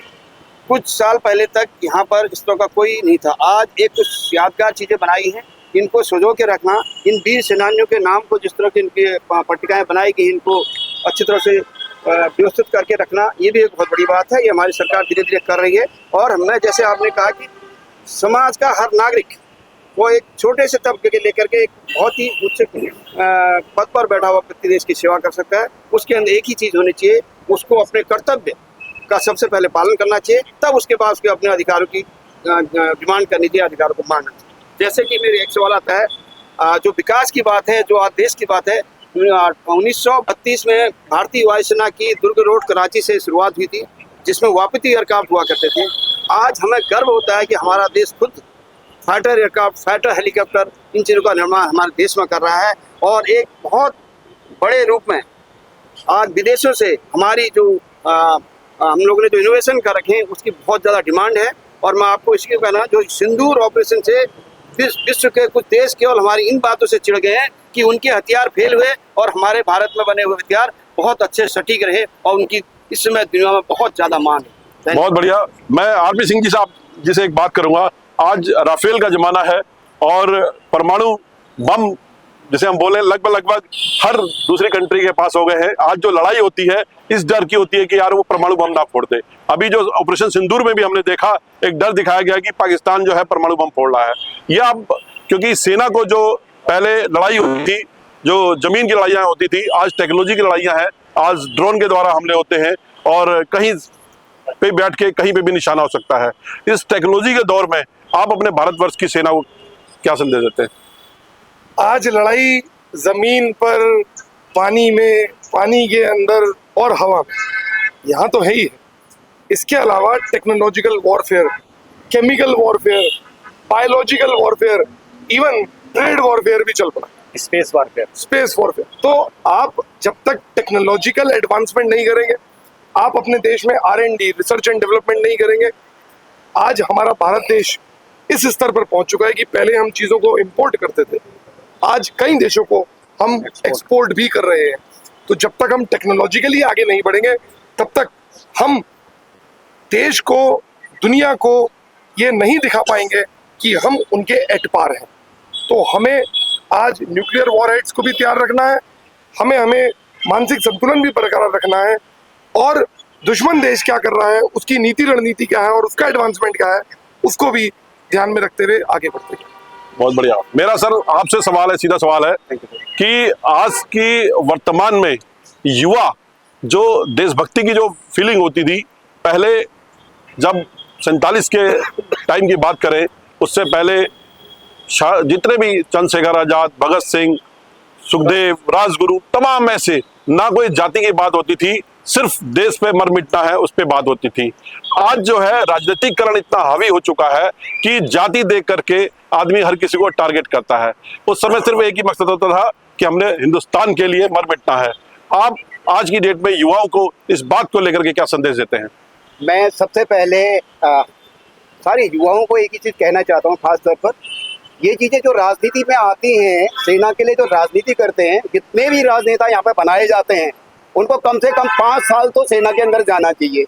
कुछ साल पहले तक यहाँ पर इस तरह का कोई नहीं था। आज एक कुछ यादगार चीज़ें बनाई हैं, इनको सजो के रखना, इन वीर सेनानियों के नाम को जिस तरह की इनकी पट्टिकाएँ बनाई गई, इनको अच्छी तरह से व्यवस्थित करके रखना, ये भी एक बहुत बड़ी बात है। ये हमारी सरकार धीरे धीरे कर रही है। और मैं जैसे आपने कहा कि समाज का हर नागरिक वो एक छोटे से तबके के लेकर के एक बहुत ही उच्च पद पर बैठा हुआ व्यक्ति देश की सेवा कर सकता है। उसके अंदर एक ही चीज़ होनी चाहिए, उसको अपने कर्तव्य का सबसे पहले पालन करना चाहिए, तब उसके बाद उसके अपने अधिकारों की डिमांड करनी चाहिए, अधिकारों को मानना चाहिए। जैसे कि मेरे एक सवाल आता है, जो विकास की बात है, जो आज देश की बात है, 1932 में भारतीय वायुसेना की दुर्ग रोड कराची से शुरुआत हुई थी, जिसमें वापसी एयरक्राफ्ट हुआ करते थे। आज हमें गर्व होता है कि हमारा देश खुद फाइटर एयरक्राफ्ट, फाइटर हेलीकॉप्टर, इन चीज़ों का निर्माण हमारे देश में कर रहा है। और एक बहुत बड़े रूप में आज विदेशों से हमारी जो हम लोगों ने जो इनोवेशन कर रखे हैं उसकी बहुत ज़्यादा डिमांड है। और मैं आपको इसलिए कहना, जो सिंदूर ऑपरेशन से विश्व के कुछ देश केवल हमारी इन बातों से चिढ़ गए हैं कि उनके हथियार फेल हुए और हमारे भारत में बने हुए हथियार बहुत अच्छे सटीक रहे और उनकी इस समय दुनिया में बहुत ज़्यादा मांग है। बहुत बढ़िया। मैं आरपी सिंह जी साहब जी से एक बात करूंगा। आज राफेल का जमाना है और परमाणु बम जिसे हम बोले लगभग हर दूसरी कंट्री के पास हो गए हैं। आज जो लड़ाई होती है इस डर की होती है कि यार वो परमाणु बम ना फोड़ दे। अभी जो ऑपरेशन सिंदूर में भी हमने देखा, एक डर दिखाया गया कि पाकिस्तान जो है परमाणु बम फोड़ रहा है। ये अब क्योंकि सेना को जो पहले लड़ाई होती थी, जो जमीन की लड़ाइयाँ होती थी, आज टेक्नोलॉजी की लड़ाइयाँ हैं। आज ड्रोन के द्वारा हमले होते हैं और कहीं पे बैठ के कहीं पे भी निशाना हो सकता है। इस टेक्नोलॉजी के दौर में आप अपने भारतवर्ष की सेना को क्या संदेश देते हैं? आज लड़ाई जमीन पर, पानी में, पानी के अंदर और हवा में, यहाँ तो है ही है। इसके अलावा technological warfare, chemical warfare, biological warfare, even trade warfare भी चल पड़ा, स्पेस वारफेयर। Space warfare. तो आप जब तक टेक्नोलॉजिकल एडवांसमेंट नहीं करेंगे, आप अपने देश में R&D, रिसर्च एंड डेवलपमेंट नहीं करेंगे। आज हमारा भारत देश इस स्तर पर पहुंच चुका है कि पहले हम चीज़ों को इंपोर्ट करते थे, आज कई देशों को हम एक्सपोर्ट भी कर रहे हैं। तो जब तक हम टेक्नोलॉजिकली आगे नहीं बढ़ेंगे, तब तक हम देश को, दुनिया को ये नहीं दिखा पाएंगे कि हम उनके एट पार हैं। तो हमें आज न्यूक्लियर वॉरहेड्स को भी तैयार रखना है, हमें मानसिक संतुलन भी बरकरार रखना है, और दुश्मन देश क्या कर रहा है, उसकी नीति रणनीति क्या है और उसका एडवांसमेंट क्या है, उसको भी ध्यान में रखते हुए आगे बढ़ते हैं। बहुत बढ़िया। मेरा सर आपसे सवाल है, सीधा सवाल है कि आज की वर्तमान में युवा जो देशभक्ति की जो फीलिंग होती थी, पहले जब 47 के टाइम की बात करें, उससे पहले जितने भी चंद्रशेखर आजाद, भगत सिंह, सुखदेव, राजगुरु, तमाम ऐसे, ना कोई जाति की बात होती थी, सिर्फ देश पे मर मिटना है उस पे बात होती थी। आज जो है राजनीतिकरण इतना हावी हो चुका है कि जाति देख करके आदमी हर किसी को टारगेट करता है। उस समय सिर्फ एक ही मकसद होता था कि हमने हिंदुस्तान के लिए मर मिटना है। आप आज की डेट में युवाओं को इस बात को लेकर के क्या संदेश देते हैं? मैं सबसे पहले सारे युवाओं को एक ही चीज़ कहना चाहता हूँ, खास तौर पर ये चीज़ें जो राजनीति में आती हैं, सेना के लिए जो राजनीति करते हैं, जितने भी राजनेता यहाँ पे बनाए जाते हैं, उनको कम से कम 5 साल तो सेना के अंदर जाना चाहिए।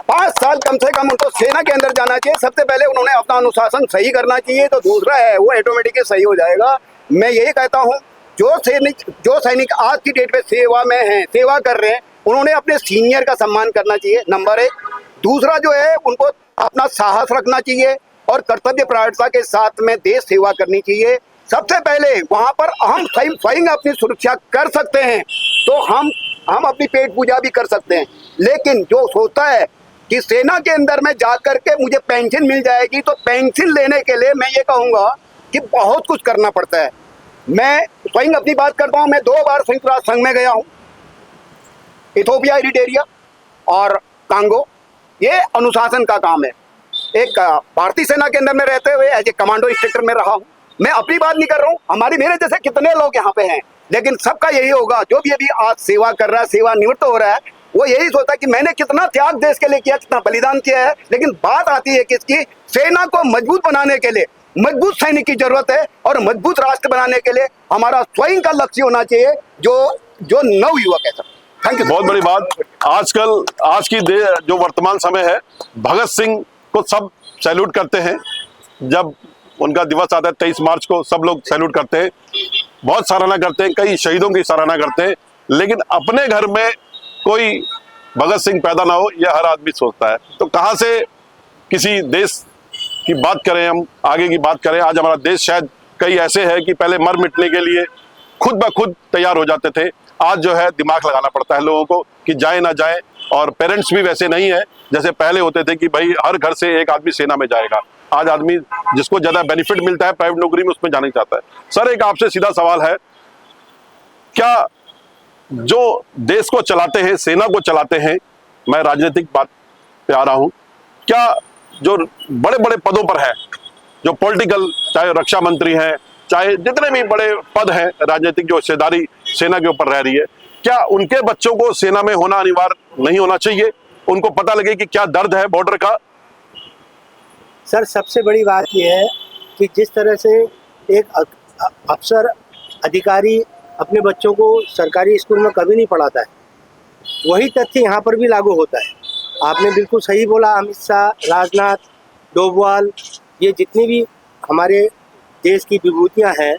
5 साल कम से कम उनको सेना के अंदर जाना चाहिए। सबसे पहले उन्होंने अपना अनुशासन सही करना चाहिए, तो दूसरा है वो ऑटोमेटिकली सही हो जाएगा। मैं यही कहता हूँ, जो सैनिक आज की डेट में सेवा में हैं, सेवा कर रहे हैं, उन्होंने अपने सीनियर का सम्मान करना चाहिए, नंबर 1। दूसरा जो है, उनको अपना साहस रखना चाहिए और कर्तव्य प्रायिकता के साथ में देश सेवा करनी चाहिए। सबसे पहले वहाँ पर हम स्वयं अपनी सुरक्षा कर सकते हैं, तो हम अपनी पेट पूजा भी कर सकते हैं। लेकिन जो सोचता है कि सेना के अंदर में जा करके मुझे पेंशन मिल जाएगी, तो पेंशन लेने के लिए मैं ये कहूँगा कि बहुत कुछ करना पड़ता है। मैं स्वयं अपनी बात करता हूँ, मैं 2 बार संयुक्त राष्ट्र संघ में गया हूँ, इथोपिया, एरिट्रिया और कांगो। ये अनुशासन का काम है। एक भारतीय सेना के अंदर में रहते हुए एज ए कमांडो इंस्ट्रक्टर में रहा हूँ। मैं अपनी बात नहीं कर रहा हूँ, मेरे जैसे कितने लोग यहाँ पे हैं, लेकिन सबका यही होगा, जो भी अभी आज सेवा कर रहा है, सेवा निवृत्त हो रहा है, वो यही सोचता है कि मैंने कितना त्याग देश के लिए किया, कितना बलिदान किया है। लेकिन बात आती है किसकी? सेना को मजबूत बनाने के लिए मजबूत सैनिक की जरूरत है, और मजबूत राष्ट्र बनाने के लिए हमारा स्वयं का लक्ष्य होना चाहिए, जो नव युवक है। Sir, thank you. बहुत बड़ी बात। आजकल आज की जो वर्तमान समय है, भगत सिंह को सब सैल्यूट करते हैं। जब उनका दिवस आता है 23 मार्च को, सब लोग सैल्यूट करते हैं, बहुत सराहना करते हैं, कई शहीदों की सराहना करते हैं। लेकिन अपने घर में कोई भगत सिंह पैदा ना हो, यह हर आदमी सोचता है। तो कहाँ से किसी देश की बात करें, हम आगे की बात करें। आज हमारा देश शायद कई ऐसे है कि पहले मर मिटने के लिए खुद ब खुद तैयार हो जाते थे। आज जो है दिमाग लगाना पड़ता है लोगों को कि जाए ना जाए, और पेरेंट्स भी वैसे नहीं है जैसे पहले होते थे कि भाई हर घर से एक आदमी सेना में जाएगा। आज आदमी जिसको ज्यादा बेनिफिट मिलता है प्राइवेट नौकरी में, उसमें जाना ही चाहता है। सर, एक आपसे सीधा सवाल है, क्या जो देश को चलाते हैं, सेना को चलाते हैं, मैं राजनीतिक बात पे आ रहा हूं, क्या जो बड़े बड़े पदों पर है, जो पॉलिटिकल, चाहे रक्षा मंत्री हैं, चाहे जितने भी बड़े पद हैं, राजनीतिक जो हिस्सेदारी सेना के ऊपर रह रही है, क्या उनके बच्चों को सेना में होना अनिवार्य नहीं होना चाहिए? उनको पता लगे कि क्या दर्द है बॉर्डर का। सर, सबसे बड़ी बात यह है कि जिस तरह से एक अफसर, अधिकारी अपने बच्चों को सरकारी स्कूल में कभी नहीं पढ़ाता है, वही तथ्य यहाँ पर भी लागू होता है। आपने बिल्कुल सही बोला। अमित शाह, राजनाथ, डोभाल, ये जितनी भी हमारे देश की विभूतियाँ हैं,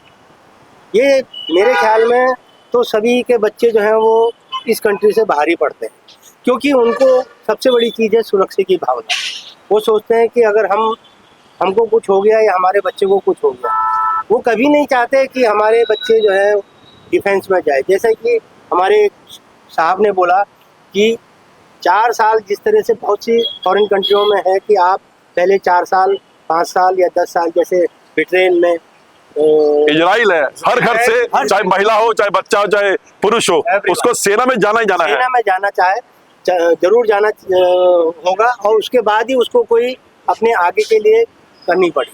ये मेरे ख्याल में तो सभी के बच्चे जो हैं वो इस कंट्री से बाहर ही पढ़ते हैं, क्योंकि उनको सबसे बड़ी चीज़ है सुरक्षा की भावना। वो सोचते हैं कि अगर हमको कुछ हो गया या हमारे बच्चे को कुछ हो गया, वो कभी नहीं चाहते कि हमारे बच्चे जो है डिफेंस में जाए। जैसे कि हमारे साहब ने बोला कि 4 साल जिस तरह से बहुत सी फॉरेन कंट्रियों में है कि आप पहले 4 साल 5 साल या 10 साल, जैसे ब्रिटेन में इजराइल है, हर घर से चाहे महिला हो चाहे बच्चा हो चाहे पुरुष हो उसको सेना में जाना ही जाना है। सेना में जाना चाहे जरूर जाना होगा, और उसके बाद ही उसको कोई अपने आगे के लिए करनी पड़े।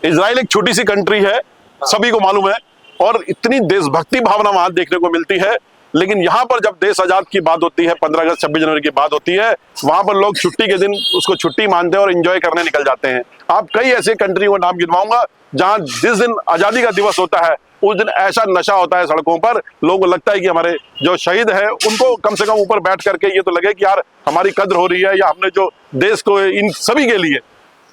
इजराइल एक छोटी सी कंट्री है, सभी को मालूम है, और इतनी देशभक्ति भावना वहां देखने को मिलती है। लेकिन यहाँ पर जब देश आजाद की बात होती है, 15 अगस्त 26 जनवरी की बात होती है, वहां पर लोग छुट्टी के दिन उसको छुट्टी मानते हैं और एंजॉय करने निकल जाते हैं। आप कई ऐसे कंट्री को नाम गिनवाऊंगा जहां जिस दिन आजादी का दिवस होता है उस दिन ऐसा नशा होता है सड़कों पर, लोगों को लगता है कि हमारे जो शहीद है उनको कम से कम ऊपर बैठ करके ये तो लगे कि यार हमारी कद्र हो रही है, या हमने जो देश को इन सभी के लिए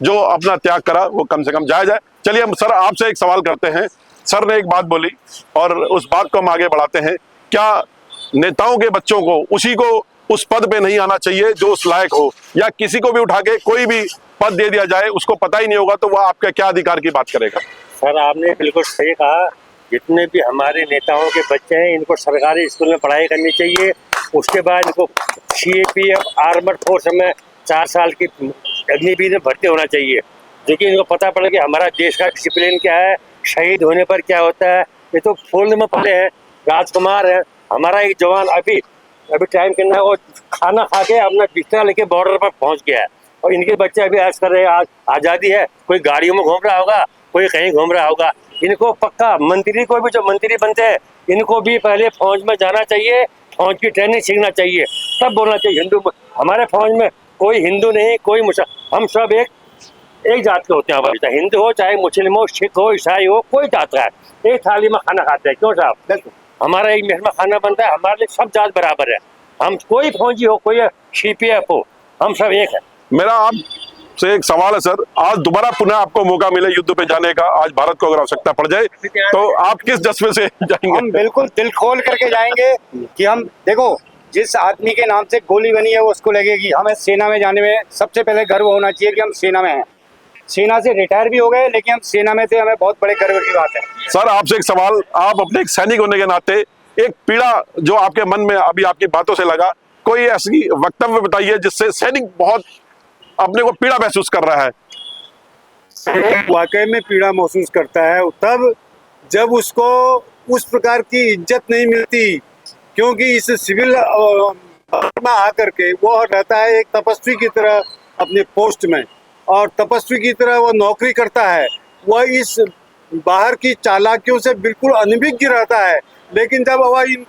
जो अपना त्याग करा वो कम से कम जायज है। चलिए हम सर आपसे एक सवाल करते हैं। सर ने एक बात बोली और उस बात को हम आगे बढ़ाते हैं। क्या नेताओं के बच्चों को उसी को उस पद पे नहीं आना चाहिए जो उस लायक हो, या किसी को भी उठा के कोई भी पद दे दिया जाए उसको पता ही नहीं होगा तो वह आपके क्या अधिकार की बात करेगा? सर आपने बिल्कुल सही कहा। जितने भी हमारे नेताओं के बच्चे हैं इनको सरकारी स्कूल में पढ़ाई करनी चाहिए। उसके बाद इनको CAPF आर्मड फोर्स में 4 साल की अग्निवीर में भर्ती होना चाहिए, जो कि इनको पता पड़े कि हमारा देश का डिसिप्लिन क्या है, शहीद होने पर क्या होता है। ये तो फूल में पड़े हैं, राजकुमार है। हमारा एक जवान अभी टाइम करना है, वो खाना खा के अपना बिस्तर लेके बॉर्डर पर पहुंच गया है, और इनके बच्चे अभी ऐसा कर रहे हैं। आज आज़ादी है, कोई गाड़ियों में घूम रहा होगा, कोई कहीं घूम रहा होगा। इनको पक्का मंत्री को भी, जो मंत्री बनते हैं इनको भी पहले फौज में जाना चाहिए, फौज की ट्रेनिंग सीखना चाहिए, तब बोलना चाहिए। हिंदू हमारे फौज में कोई हिंदू नहीं, कोई मुसलमान, हम सब एक जात के होते हैं हमारे। चाहे हिंदू हो चाहे मुस्लिम हो, सिख हो, ईसाई हो, कोई जात का है, एक थाली में खाना खाते हैं। क्यों साहब? हमारा एक महल में खाना बनता है, हमारे लिए सब जात बराबर है। हम कोई फौजी हो, कोई CPF हो, हम सब एक है। मेरा आपसे एक सवाल है सर, आज दोबारा पुनः आपको मौका मिले युद्ध पे जाने का, आज भारत को अगर आवश्यकता पड़ जाए तो आप किस जज्बे से जाएंगे? हम बिल्कुल दिल खोल करके जाएंगे कि हम देखो, जिस आदमी के नाम से गोली बनी है वो उसको लगेगी। हमें सेना में जाने में सबसे पहले गर्व होना चाहिए कि हम सेना में हैं। सेना से रिटायर भी हो गए लेकिन हम सेना में थे, हमें बहुत बड़े गर्व की बात है। सर आपसे एक सवाल, आप अपने एक सैनिक होने के नाते एक पीड़ा जो आपके मन में अभी आपकी बातों से लगा, कोई ऐसी वक्तव्य बताइए जिससे सैनिक बहुत अपने को पीड़ा महसूस कर रहा है। वाकई में पीड़ा महसूस करता है तब जब उसको उस प्रकार की इज्जत नहीं मिलती, क्योंकि इस सिविल में आकर के वो रहता है एक तपस्वी की तरह अपने पोस्ट में, और तपस्वी की तरह वो नौकरी करता है। वह इस बाहर की चालाकियों से बिल्कुल अनभिज्ञ रहता है, लेकिन जब वह इन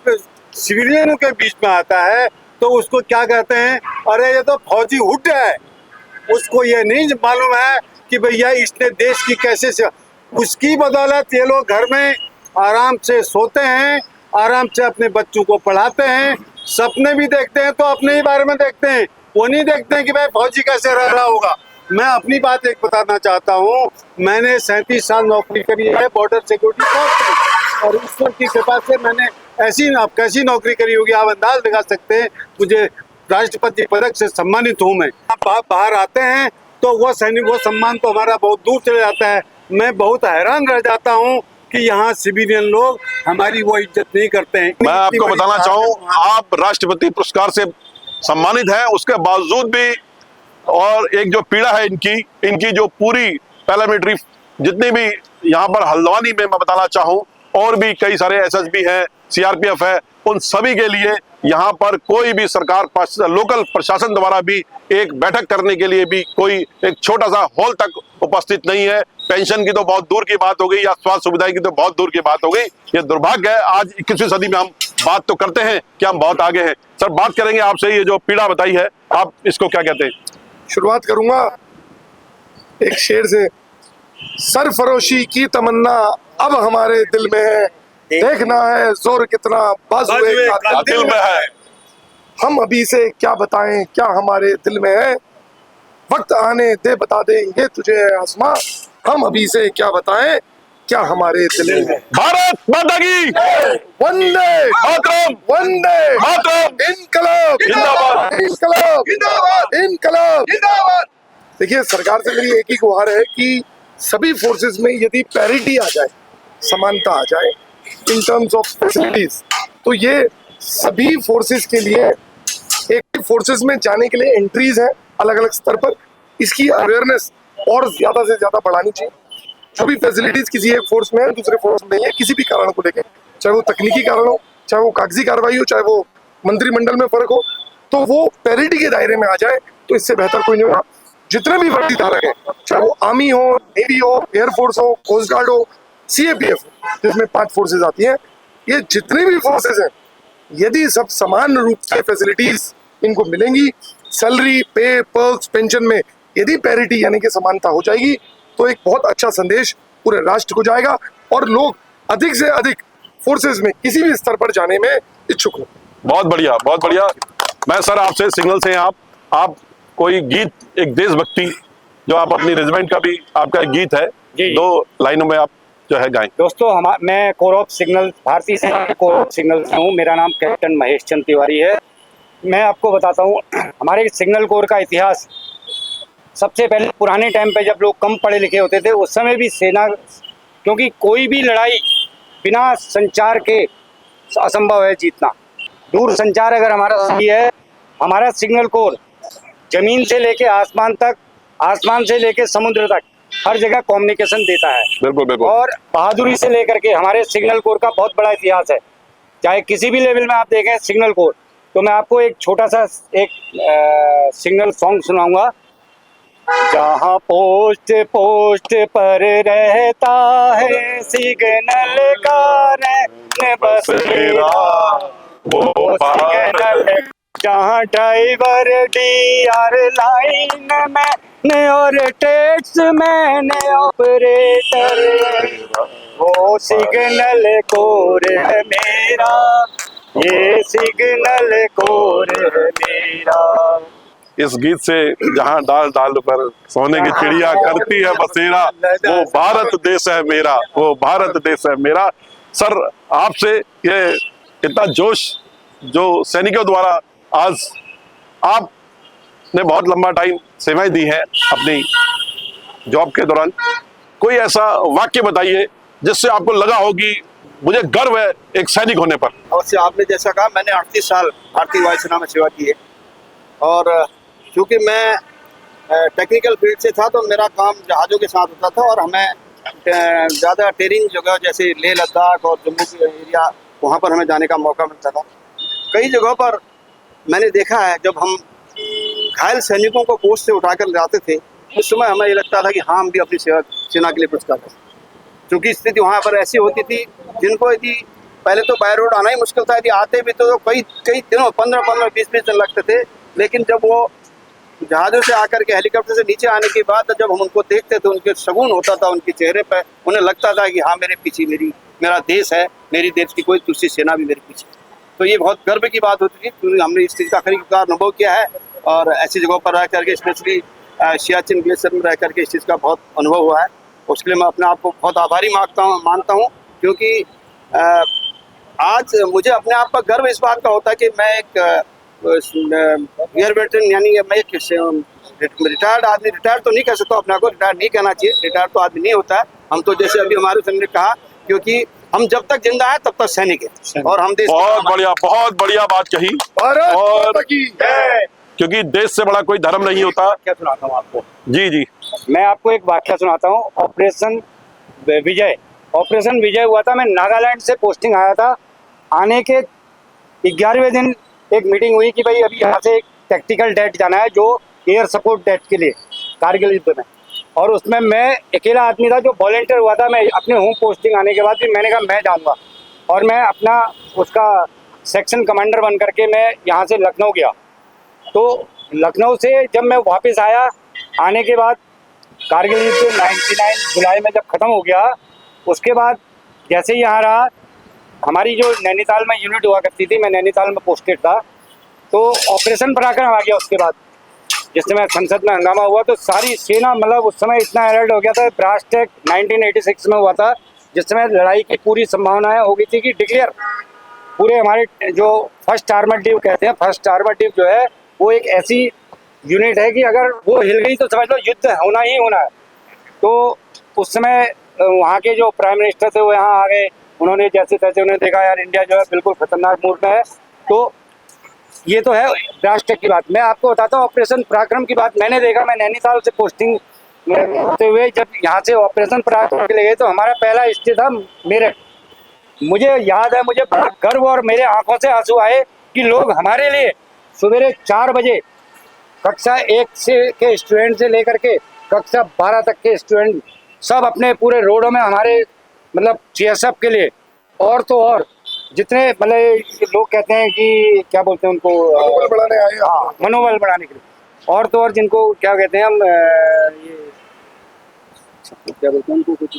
सिविलियनों के बीच में आता है तो उसको क्या कहते हैं, अरे ये तो फौजी हुड है। उसको ये नहीं मालूम है कि भैया इसने देश की कैसे से, उसकी बदौलत ये लोग घर में आराम से सोते हैं, आराम से अपने बच्चों को पढ़ाते हैं, सपने भी देखते हैं तो अपने ही बारे में देखते हैं, वो नहीं देखते हैं कि भाई फौजी कैसे रह रहा होगा। मैं अपनी बात एक बताना चाहता हूँ, मैंने 37 साल नौकरी करी है बॉर्डर सिक्योरिटी फोर्स में, और ईश्वर की कृपा से मैंने ऐसी, आप कैसी नौकरी करी होगी आप अंदाज लगा सकते हैं। मुझे राष्ट्रपति पदक से सम्मानित हूँ मैं। आप बाहर आते हैं तो वो सैनिक, वो सम्मान तो हमारा बहुत दूर चले जाता है। मैं बहुत हैरान रह जाता हूँ कि यहाँ सिविलियन लोग हमारी वो इज्जत नहीं करते हैं। मैं आपको बताना चाहूँ, आप राष्ट्रपति पुरस्कार से सम्मानित हैं, उसके बावजूद भी, और एक जो पीड़ा है इनकी जो पूरी पैरामिलिट्री जितनी भी यहाँ पर हल्द्वानी में मैं बताना चाहूँ, और भी कई सारे SSB हैं, CRPF है, उन सभी के लिए यहाँ पर कोई भी सरकार लोकल प्रशासन द्वारा भी एक बैठक करने के लिए भी कोई एक छोटा सा हॉल तक उपस्थित नहीं है। पेंशन की तो बहुत दूर की बात हो गई, या स्वास्थ्य सुविधाएं की तो बहुत दूर की बात हो गई। ये दुर्भाग्य है, आज 21वीं सदी में हम बात तो करते हैं कि हम बहुत आगे हैं। सर बात करेंगे आपसे, ये जो पीड़ा बताई है आप इसको क्या कहते हैं? शुरुआत करूंगा एक शेर से। सरफरोशी की तमन्ना अब हमारे दिल में है, देखना है जोर कितना बाजुए का दिल में है। हम अभी से क्या बताएं क्या हमारे दिल में है, वक्त आने दे बता देंगे तुझे आसमां। हम अभी से क्या बताएं क्या हमारे दिल में है। भारत माता की वंदे मातरम, वंदे मातरम, इनकलाब जिंदाबाद, इनकलाब जिंदाबाद, इनकलाब जिंदाबाद। देखिए, सरकार से मेरी एक ही गुहार है कि सभी फोर्सेस में यदि पैरिटी आ जाए, समानता आ जाए इन टर्म्स ऑफ फैसिलिटीज, तो ये सभी फोर्सेस के लिए एक फोर्सेस में जाने के लिए एंट्रीज हैं अलग अलग स्तर पर। इसकी अवेयरनेस और ज्यादा से ज्यादा बढ़ानी चाहिए। जो भी फैसिलिटीज किसी एक फोर्स में है दूसरे फोर्स में नहीं है, किसी भी कारण को लेकर, चाहे वो तकनीकी कारण हो, चाहे वो कागजी कार्रवाई हो, चाहे वो मंत्रिमंडल में फर्क हो, तो वो पैरिटी के दायरे में आ जाए तो इससे बेहतर कोई नहीं होगा। जितने भी वर्दी धारक हैं, चाहे वो आर्मी हो, नेवी हो, एयरफोर्स हो, कोस्ट गार्ड हो, CAPF जिसमें 5 फोर्सेज आती हैं, ये जितने भी फोर्सेज हैं, यदि सब समान रूप से फैसिलिटीज इनको मिलेंगी, सैलरी, पे, पर्क्स, पेंशन में यदि पैरिटी यानी कि समानता हो जाएगी, तो एक बहुत अच्छा संदेश पूरे राष्ट्र को जाएगा और लोग अधिक से अधिक फोर्सेज में किसी भी स्तर पर जाने में इच्छुक हो। बहुत बढ़िया, बहुत बढ़िया। मैं सर आपसे सिग्नल से आप कोई गीत, एक देशभक्ति जो आप अपनी रेजिमेंट का भी आपका एक गीत है, जी। 2 लाइनों में आप जो है गाएं। दोस्तों, मैं कोर ऑफ सिग्नल, भारतीय सेना के कोर ऑफ सिग्नल से हूँ। मेरा नाम कैप्टन महेश चंद तिवारी है। मैं आपको बताता हूँ हमारे सिग्नल कोर का इतिहास। सबसे पहले पुराने टाइम पे जब लोग कम पढ़े लिखे होते थे, उस समय भी सेना, क्योंकि कोई भी लड़ाई बिना संचार के असंभव है जीतना। दूर संचार अगर हमारा सही है, हमारा सिग्नल कोर जमीन से लेके आसमान तक, आसमान से लेके समुद्र तक हर जगह कम्युनिकेशन देता है। बिल्कुल बिल्कुल। और बहादुरी से लेकर के हमारे सिग्नल कोर का बहुत बड़ा इतिहास है। चाहे किसी भी लेवल में आप देखें सिग्नल कोर, तो मैं आपको एक छोटा सा एक सिग्नल सॉन्ग सुनाऊंगा। जहाँ पोस्ट पोस्ट पर रहता है सिग्नल का रैन बसेरा, वो सिग्नल जहाँ ड्राइवर DR लाइन में और टैक्स मैन ऑपरेटर, वो सिग्नल कोर है मेरा, ये सिग्नल कोर है मेरा। इस गीत से जहां डाल डाल पर सोने की चिड़िया करती है बसेरा, वो भारत देश है मेरा, वो भारत देश है मेरा। सर आपसे ये इतना जोश जो सैनिकों द्वारा, आज आपने बहुत लंबा टाइम सेवाएं दी है अपनी जॉब के दौरान, कोई ऐसा वाक्य बताइए जिससे आपको लगा हो कि मुझे गर्व है एक सैनिक होने पर। अवश्य, आपने जैसा कहा, मैंने 38 साल भारतीय वायुसेना में सेवा की है और चूँकि मैं टेक्निकल फील्ड से था तो मेरा काम जहाज़ों के साथ होता था और हमें ज़्यादा टेरिंग जगह जैसे लेह लद्दाख और जम्मू के एरिया, वहाँ पर हमें जाने का मौका मिलता था। कई जगहों पर मैंने देखा है जब हम घायल सैनिकों को पोस्ट से उठाकर जाते थे, उस समय हमें ये लगता था कि हाँ, हम भी अपनी सेना के लिए कुछ कर रहे हैं। क्योंकि स्थिति वहाँ पर ऐसी होती थी जिनको यदि पहले तो बाय रोड आना ही मुश्किल था, यदि आते भी तो कई दिनों 15-15, 20-20 दिन लगते थे। लेकिन जब वो जहाज़ों से आकर के हेलीकॉप्टर से नीचे आने के बाद जब हम उनको देखते थे, उनके शगुन होता था उनके चेहरे पर, उन्हें लगता था कि हाँ, मेरे पीछे मेरा देश है, मेरी देश की कोई दूसरी सेना भी मेरे पीछे। तो ये बहुत गर्व की बात होती थी क्योंकि हमने इस चीज़ का खरीदार अनुभव किया है और ऐसी जगहों पर रह करके, स्पेशली सियाचिन ग्लेशियर में रह करके इस चीज़ का बहुत अनुभव हुआ है। उसके लिए मैं अपने आप को बहुत आभारी मानता हूँ क्योंकि आज मुझे अपने आप पर गर्व इस बात का होता है कि मैं एक एयर वेटरन, यानी मैं एक रिटायर्ड आदमी, रिटायर तो नहीं कह सकता अपने को, रिटायर नहीं कहना चाहिए, रिटायर तो आदमी नहीं होता है। हम तो जैसे अभी हमारे संघ ने कहा, क्योंकि हम जब तक जिंदा है तब तक सैनिक है और हम देश। बहुत बढ़िया बात कही। और क्योंकि देश से बड़ा कोई धर्म नहीं होता। क्या सुनाता हूँ आपको? जी जी, मैं आपको एक वाक्य सुनाता हूँ। ऑपरेशन विजय हुआ था। मैं नागालैंड से पोस्टिंग आया था। आने के 11वें दिन एक मीटिंग हुई कि भाई अभी यहाँ से एक टैक्टिकल डेट जाना है, जो एयर सपोर्ट डेट के लिए कारगिल युद्ध में। और उसमें मैं अकेला आदमी था जो वॉलंटियर हुआ था। मैं अपने होम पोस्टिंग आने के बाद भी मैंने कहा मैं जाऊँगा, और मैं अपना उसका सेक्शन कमांडर बन करके मैं यहाँ से लखनऊ गया। तो लखनऊ से जब मैं वापस आया, आने के बाद कारगिल युद्ध 99 जुलाई में जब ख़त्म हो गया, उसके बाद जैसे ही यहाँ रहा, हमारी जो नैनीताल में यूनिट हुआ करती थी, मैं नैनीताल में पोस्टेड था, तो ऑपरेशन पराक्रम आ गया। उसके बाद जिस समय संसद में हंगामा हुआ तो सारी सेना, मतलब उस समय इतना अलर्ट हो गया था। ब्रास्ट एक्ट 1986 में हुआ था, जिस समय लड़ाई की पूरी संभावनाएं हो गई थी कि डिक्लेयर पूरे हमारे जो फर्स्ट आर्मर्ड डिव कहते हैं, फर्स्ट आर्मर्ड डिव जो है वो एक ऐसी यूनिट है कि अगर वो हिल गई तो समझ लो युद्ध होना ही होना है। तो उस समय वहाँ के जो प्राइम मिनिस्टर थे वो यहाँ आ गए। उन्होंने जैसे तैसे उन्हें देखा यार इंडिया जो है बिल्कुल खतरनाक मूड में है, तो ये तो है राष्ट्र की बात। मैं आपको बताता हूँ ऑपरेशन पराक्रम की बात मैंने देखा। मैं नैनीताल से पोस्टिंग होते हुए जब यहाँ से ऑपरेशन पराक्रम के लिए गए तो हमारा पहला स्टे था मेरठ। मुझे याद है, मुझे बहुत गर्व और मेरे आंखों से आंसू आए कि लोग हमारे लिए सवेरे 4 बजे कक्षा 1 से के स्टूडेंट से लेकर के कक्षा 12 तक के स्टूडेंट सब अपने पूरे रोडों में हमारे मतलब CSF के लिए और तो और जितने मतलब लोग कहते हैं कि क्या बोलते हैं उनको मनोबल बढ़ाने आए। हाँ, मनोबल बढ़ाने के लिए और तो और जिनको क्या कहते हैं हम ये क्या बोलते हैं उनको कुछ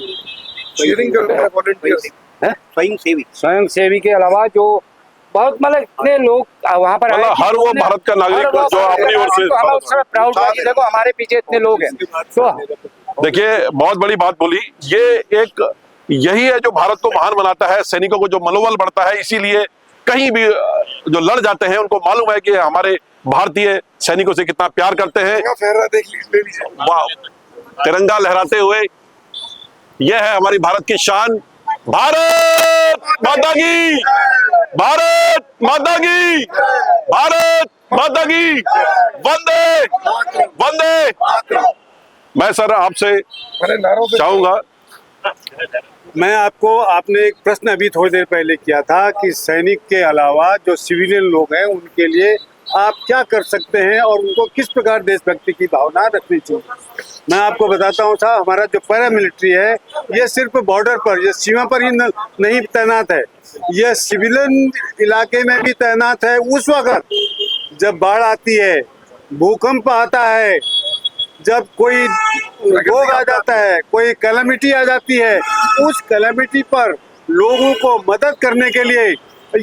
शेयरिंग करने हैं वॉलंटियर्स, स्वयं सेवी के अलावा जो बहुत मतलब इतने लोग वहाँ पर आए हर वो भारत का नागरिक जो अपनी ओर से, तो हमें उससे प्राउड था कि देखो हमारे पीछे इतने लोग हैं। तो देखिए बहुत बड़ी बात बोली। ये एक यही है जो भारत को महान बनाता है, सैनिकों को जो मनोबल बढ़ता है। इसीलिए कहीं भी जो लड़ जाते हैं उनको मालूम है कि हमारे भारतीय सैनिकों से कितना प्यार करते हैं। फहरा देख ले लीजिए, वाह, तिरंगा लहराते हुए, यह है हमारी भारत की शान। भारत माता की, भारत माता की, भारत माता की, वंदे वंदे। मैं सर आपसे चाहूंगा, मैं आपको, आपने एक प्रश्न अभी थोड़ी देर पहले किया था कि सैनिक के अलावा जो सिविलियन लोग हैं उनके लिए आप क्या कर सकते हैं और उनको किस प्रकार देशभक्ति की भावना रखनी चाहिए। मैं आपको बताता हूँ साहब, हमारा जो पैरा मिलिट्री है ये सिर्फ बॉर्डर पर, ये सीमा पर ही नहीं तैनात है, यह सिविलियन इलाके में भी तैनात है। उस वक्त जब बाढ़ आती है, भूकंप आता है, जब कोई रोग आ जाता है, कोई कैलेमिटी आ जाती है, उस कैलेमिटी पर लोगों को मदद करने के लिए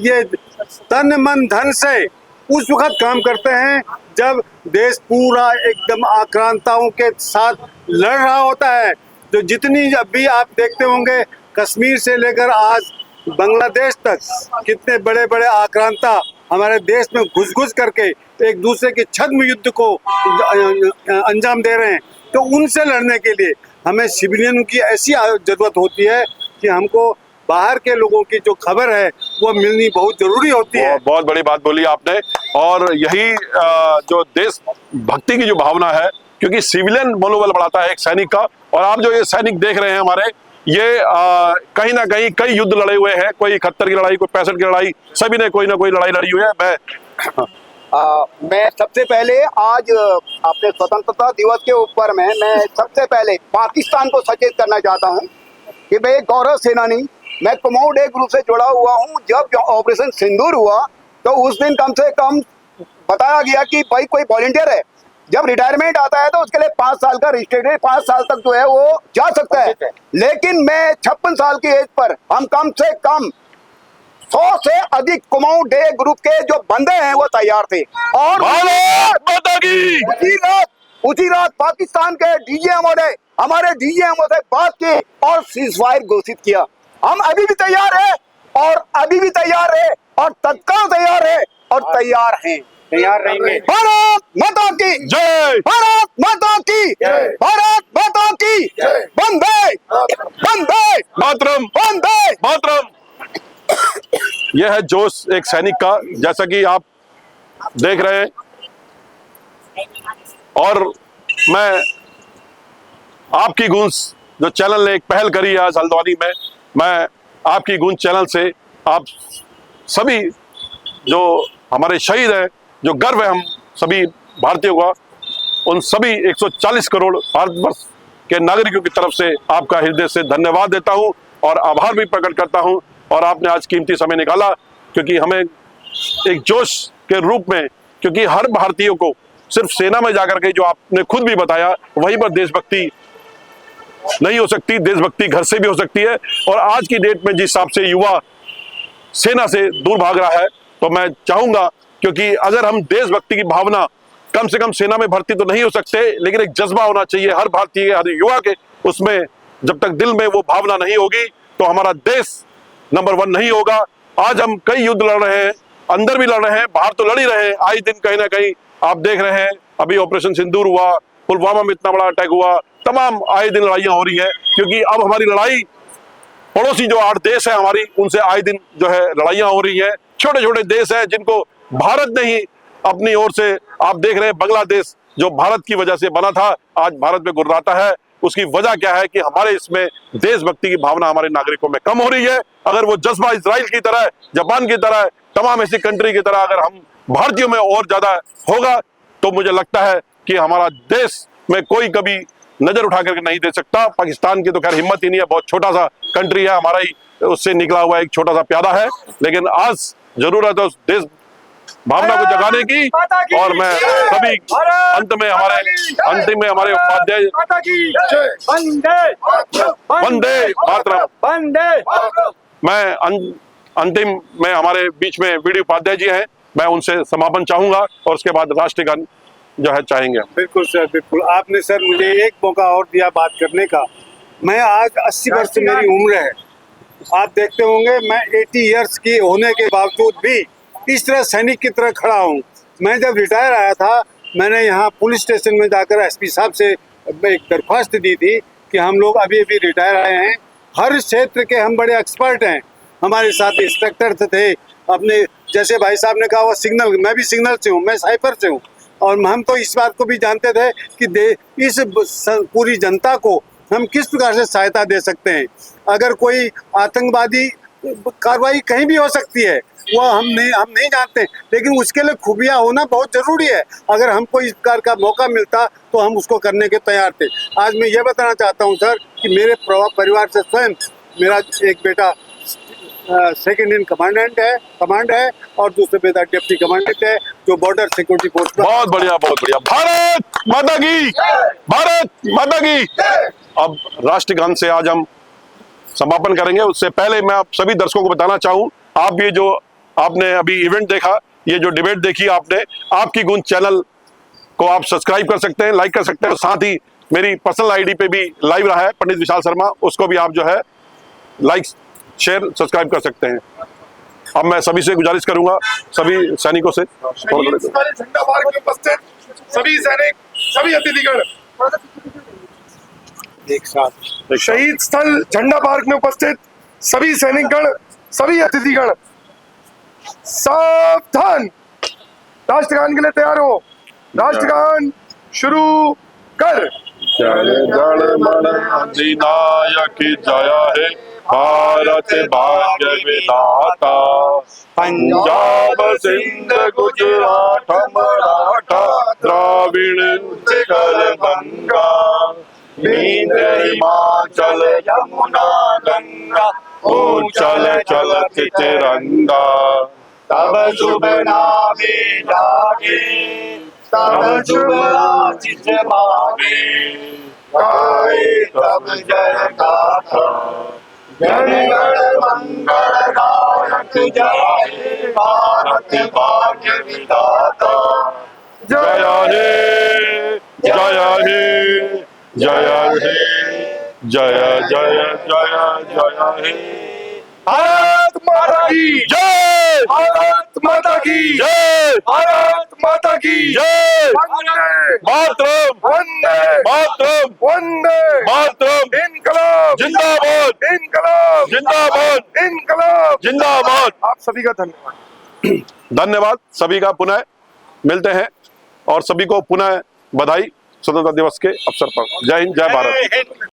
ये तन मन धन से उस वक्त काम करते हैं जब देश पूरा एकदम आक्रांताओं के साथ लड़ रहा होता है। जो जितनी जब भी आप देखते होंगे कश्मीर से लेकर आज बांग्लादेश तक कितने बड़े बड़े आक्रांता हमारे देश में घुस करके एक दूसरे के छद्म युद्ध को अंजाम दे रहे हैं, तो उनसे लड़ने के लिए हमें सिविलियन की ऐसी जरूरत होती है कि हमको बाहर के लोगों की जो खबर है वो मिलनी बहुत जरूरी होती है। बहुत बड़ी बात बोली आपने। और यही जो देश भक्ति की जो भावना है, क्योंकि सिविलियन मनोबल बढ़ाता है एक सैनिक का। और आप जो ये सैनिक देख रहे हैं हमारे, ये कहीं ना कहीं कई युद्ध लड़े हुए हैं, कोई 71 की लड़ाई, कोई 65 की लड़ाई, सभी ने कोई ना कोई लड़ाई लड़ी हुई है। मैं सबसे पहले आज अपने स्वतंत्रता दिवस के ऊपर में मैं सबसे पहले पाकिस्तान को सचेत करना चाहता हूं कि मैं एक गौरव सेनानी, मैं कुमाऊं डे ग्रुप से जुड़ा हुआ हूं। जब ऑपरेशन सिंदूर हुआ तो उस दिन कम से कम बताया गया कि भाई कोई वॉलंटियर है, जब रिटायरमेंट आता है तो उसके लिए 5 साल का रिस्ट्रिक्टेड 5 साल तक जो है वो जा सकता है। लेकिन मैं 56 साल की एज पर हम कम से कम 100 से अधिक कुमाऊं डे ग्रुप के जो बंदे हैं वो तैयार थे। और उसी रात पाकिस्तान के DGMO ने, हमारे DGMO से बात की और सीजफायर घोषित किया। हम अभी भी तैयार है और अभी भी तैयार है और तत्काल तैयार है और तैयार हैं, तैयार रहेंगे। भारत माता की जय, भारत माता की जय, भारत माता की जय, वंदे वंदे मातरम, वंदे मातरम। यह है जोश एक सैनिक का, जैसा कि आप देख रहे हैं। और मैं आपकी गूंज जो चैनल ने एक पहल करी है आज हल्द्वानी में, मैं आपकी गूंज चैनल से आप सभी जो हमारे शहीद हैं, जो गर्व है हम सभी भारतीयों का, उन सभी 140 करोड़ भारतवर्ष के नागरिकों की तरफ से आपका हृदय से धन्यवाद देता हूं और आभार भी प्रकट करता हूं। और आपने आज कीमती समय निकाला, क्योंकि हमें एक जोश के रूप में, क्योंकि हर भारतीय को सिर्फ सेना में जाकर के, जो आपने खुद भी बताया, वहीं पर देशभक्ति नहीं हो सकती, देशभक्ति घर से भी हो सकती है। और आज की डेट में जिस हिसाब से युवा सेना से दूर भाग रहा है, तो मैं चाहूंगा, क्योंकि अगर हम देशभक्ति की भावना, कम से कम सेना में भर्ती तो नहीं हो सकते, लेकिन एक जज्बा होना चाहिए हर भारतीय, हर युवा के, उसमें जब तक दिल में वो भावना नहीं होगी तो हमारा देश नंबर 1 नहीं होगा। आज हम कई युद्ध लड़ रहे हैं, अंदर भी लड़ रहे हैं, बाहर तो लड़ ही रहे हैं। आए दिन कहीं ना कहीं आप देख रहे हैं, अभी ऑपरेशन सिंदूर हुआ, पुलवामा में इतना बड़ा अटैक हुआ, तमाम आए दिन लड़ाइयां हो रही हैं। क्योंकि अब हमारी लड़ाई पड़ोसी जो 8 देश है हमारी, उनसे आए दिन जो है लड़ाइयां हो रही हैं। छोटे छोटे देश हैं जिनको भारत ने ही अपनी ओर से, आप देख रहे हैं बांग्लादेश जो भारत की वजह से बना था, आज भारत में गुर्राता है। उसकी वजह क्या है कि हमारे इसमें देशभक्ति की भावना हमारे नागरिकों में कम हो रही है। अगर वो जज्बा इजराइल की तरह, जापान की तरह, तमाम ऐसी कंट्री की तरह अगर हम भारतीयों में और ज्यादा होगा तो मुझे लगता है कि हमारा देश में कोई कभी नजर उठा करके नहीं दे सकता। पाकिस्तान की तो खैर हिम्मत ही नहीं है, बहुत छोटा सा कंट्री है, हमारा ही उससे निकला हुआ एक छोटा सा प्यादा है। लेकिन आज जरूरत है उस देश भावना को जगाने की। और मैं सभी अंतिम में हमारे उपाध्याय वंदे मातरम, मैं अंतिम में हमारे बीच में वीडी उपाध्याय जी हैं, मैं उनसे समापन चाहूंगा और उसके बाद राष्ट्रगान जो है चाहेंगे। बिल्कुल सर, बिल्कुल। आपने सर मुझे एक मौका और दिया बात करने का। मैं आज 80 वर्ष मेरी उम्र है। आप देखते होंगे मैं 80 इयर्स की होने के बावजूद भी इस तरह सैनिक की तरह खड़ा हूँ। मैं जब रिटायर आया था, मैंने यहाँ पुलिस स्टेशन में जाकर एसपी साहब से एक दरख्वास्त दी थी कि हम लोग अभी अभी रिटायर आए हैं, हर क्षेत्र के हम बड़े एक्सपर्ट हैं। हमारे साथ इंस्पेक्टर थे अपने, जैसे भाई साहब ने कहा वो सिग्नल, मैं भी सिग्नल से हूँ, मैं साइफर से हूँ। और हम तो इस बात को भी जानते थे कि इस पूरी जनता को हम किस प्रकार से सहायता दे सकते हैं। अगर कोई आतंकवादी कार्रवाई कहीं भी हो सकती है, वो हम नहीं जानते, लेकिन उसके लिए खुबिया होना बहुत जरूरी है। अगर हमको इस प्रकार का मौका मिलता तो हम उसको करने के तैयार थे। आज मैं ये बताना चाहता हूँ सर कि मेरे परिवार से स्वयं मेरा एक बेटा सेकंड इन कमांड है और दूसरे बेटा डिप्टी कमांडेंट है जो बॉर्डर सिक्योरिटी फोर्स। बहुत बढ़िया, बहुत बढ़िया। भारत माता की, भारत माता की। अब राष्ट्रगान से आज हम समापन करेंगे। उससे पहले मैं आप सभी दर्शकों को बताना चाहूं, आप ये जो आपने अभी इवेंट देखा, ये जो डिबेट देखी आपने, आपकी गूंज चैनल को आप सब्सक्राइब कर सकते हैं, लाइक कर सकते हैं। साथ ही मेरी पर्सनल आईडी पे भी लाइव रहा है पंडित विशाल शर्मा, उसको भी आप जो है लाइक, शेयर, सब्सक्राइब कर सकते हैं। अब मैं सभी से गुजारिश करूंगा, सभी सैनिकों से, झंडा मार्ग में उपस्थित सभी सैनिक, सभी अतिथिगण एक साथ शहीद स्थल झंडा पार्क में उपस्थित सभी सैनिकगण, सभी अतिथिगण सावधान, राष्ट्रगान के लिए तैयार हो। राष्ट्रगान शुरू कर। जय गण अधिनायक जय हे भारत भाग्य विधाता, पंजाब सिंध गुजरात मराठा द्राविड़ उत्कल गंगा, विंध्य हिमाचल यमुना गंगा, उच्चल चलत तिरंगा। तब शुभ नामे जागे, तब शुभ आशीष मांगे, गाए तब जय गाथा, जन गण मंगल गायक जय भारत भाग्य विधाता। जय हे, जय हे, जय हे, जय जय जय जय हे। भारत माता की जय, भारत माता की जय, भारत माता की जय। वंदे मातरम, वंदे मातरम, वंदे मातरम। इनकलाब जिंदाबाद, इनकलाब जिंदाबाद, इनकलाब जिंदाबाद। आप सभी का धन्यवाद। धन्यवाद सभी का। पुनः मिलते हैं और सभी को पुनः बधाई स्वतंत्रता दिवस के अवसर पर। जय हिंद, जय भारत।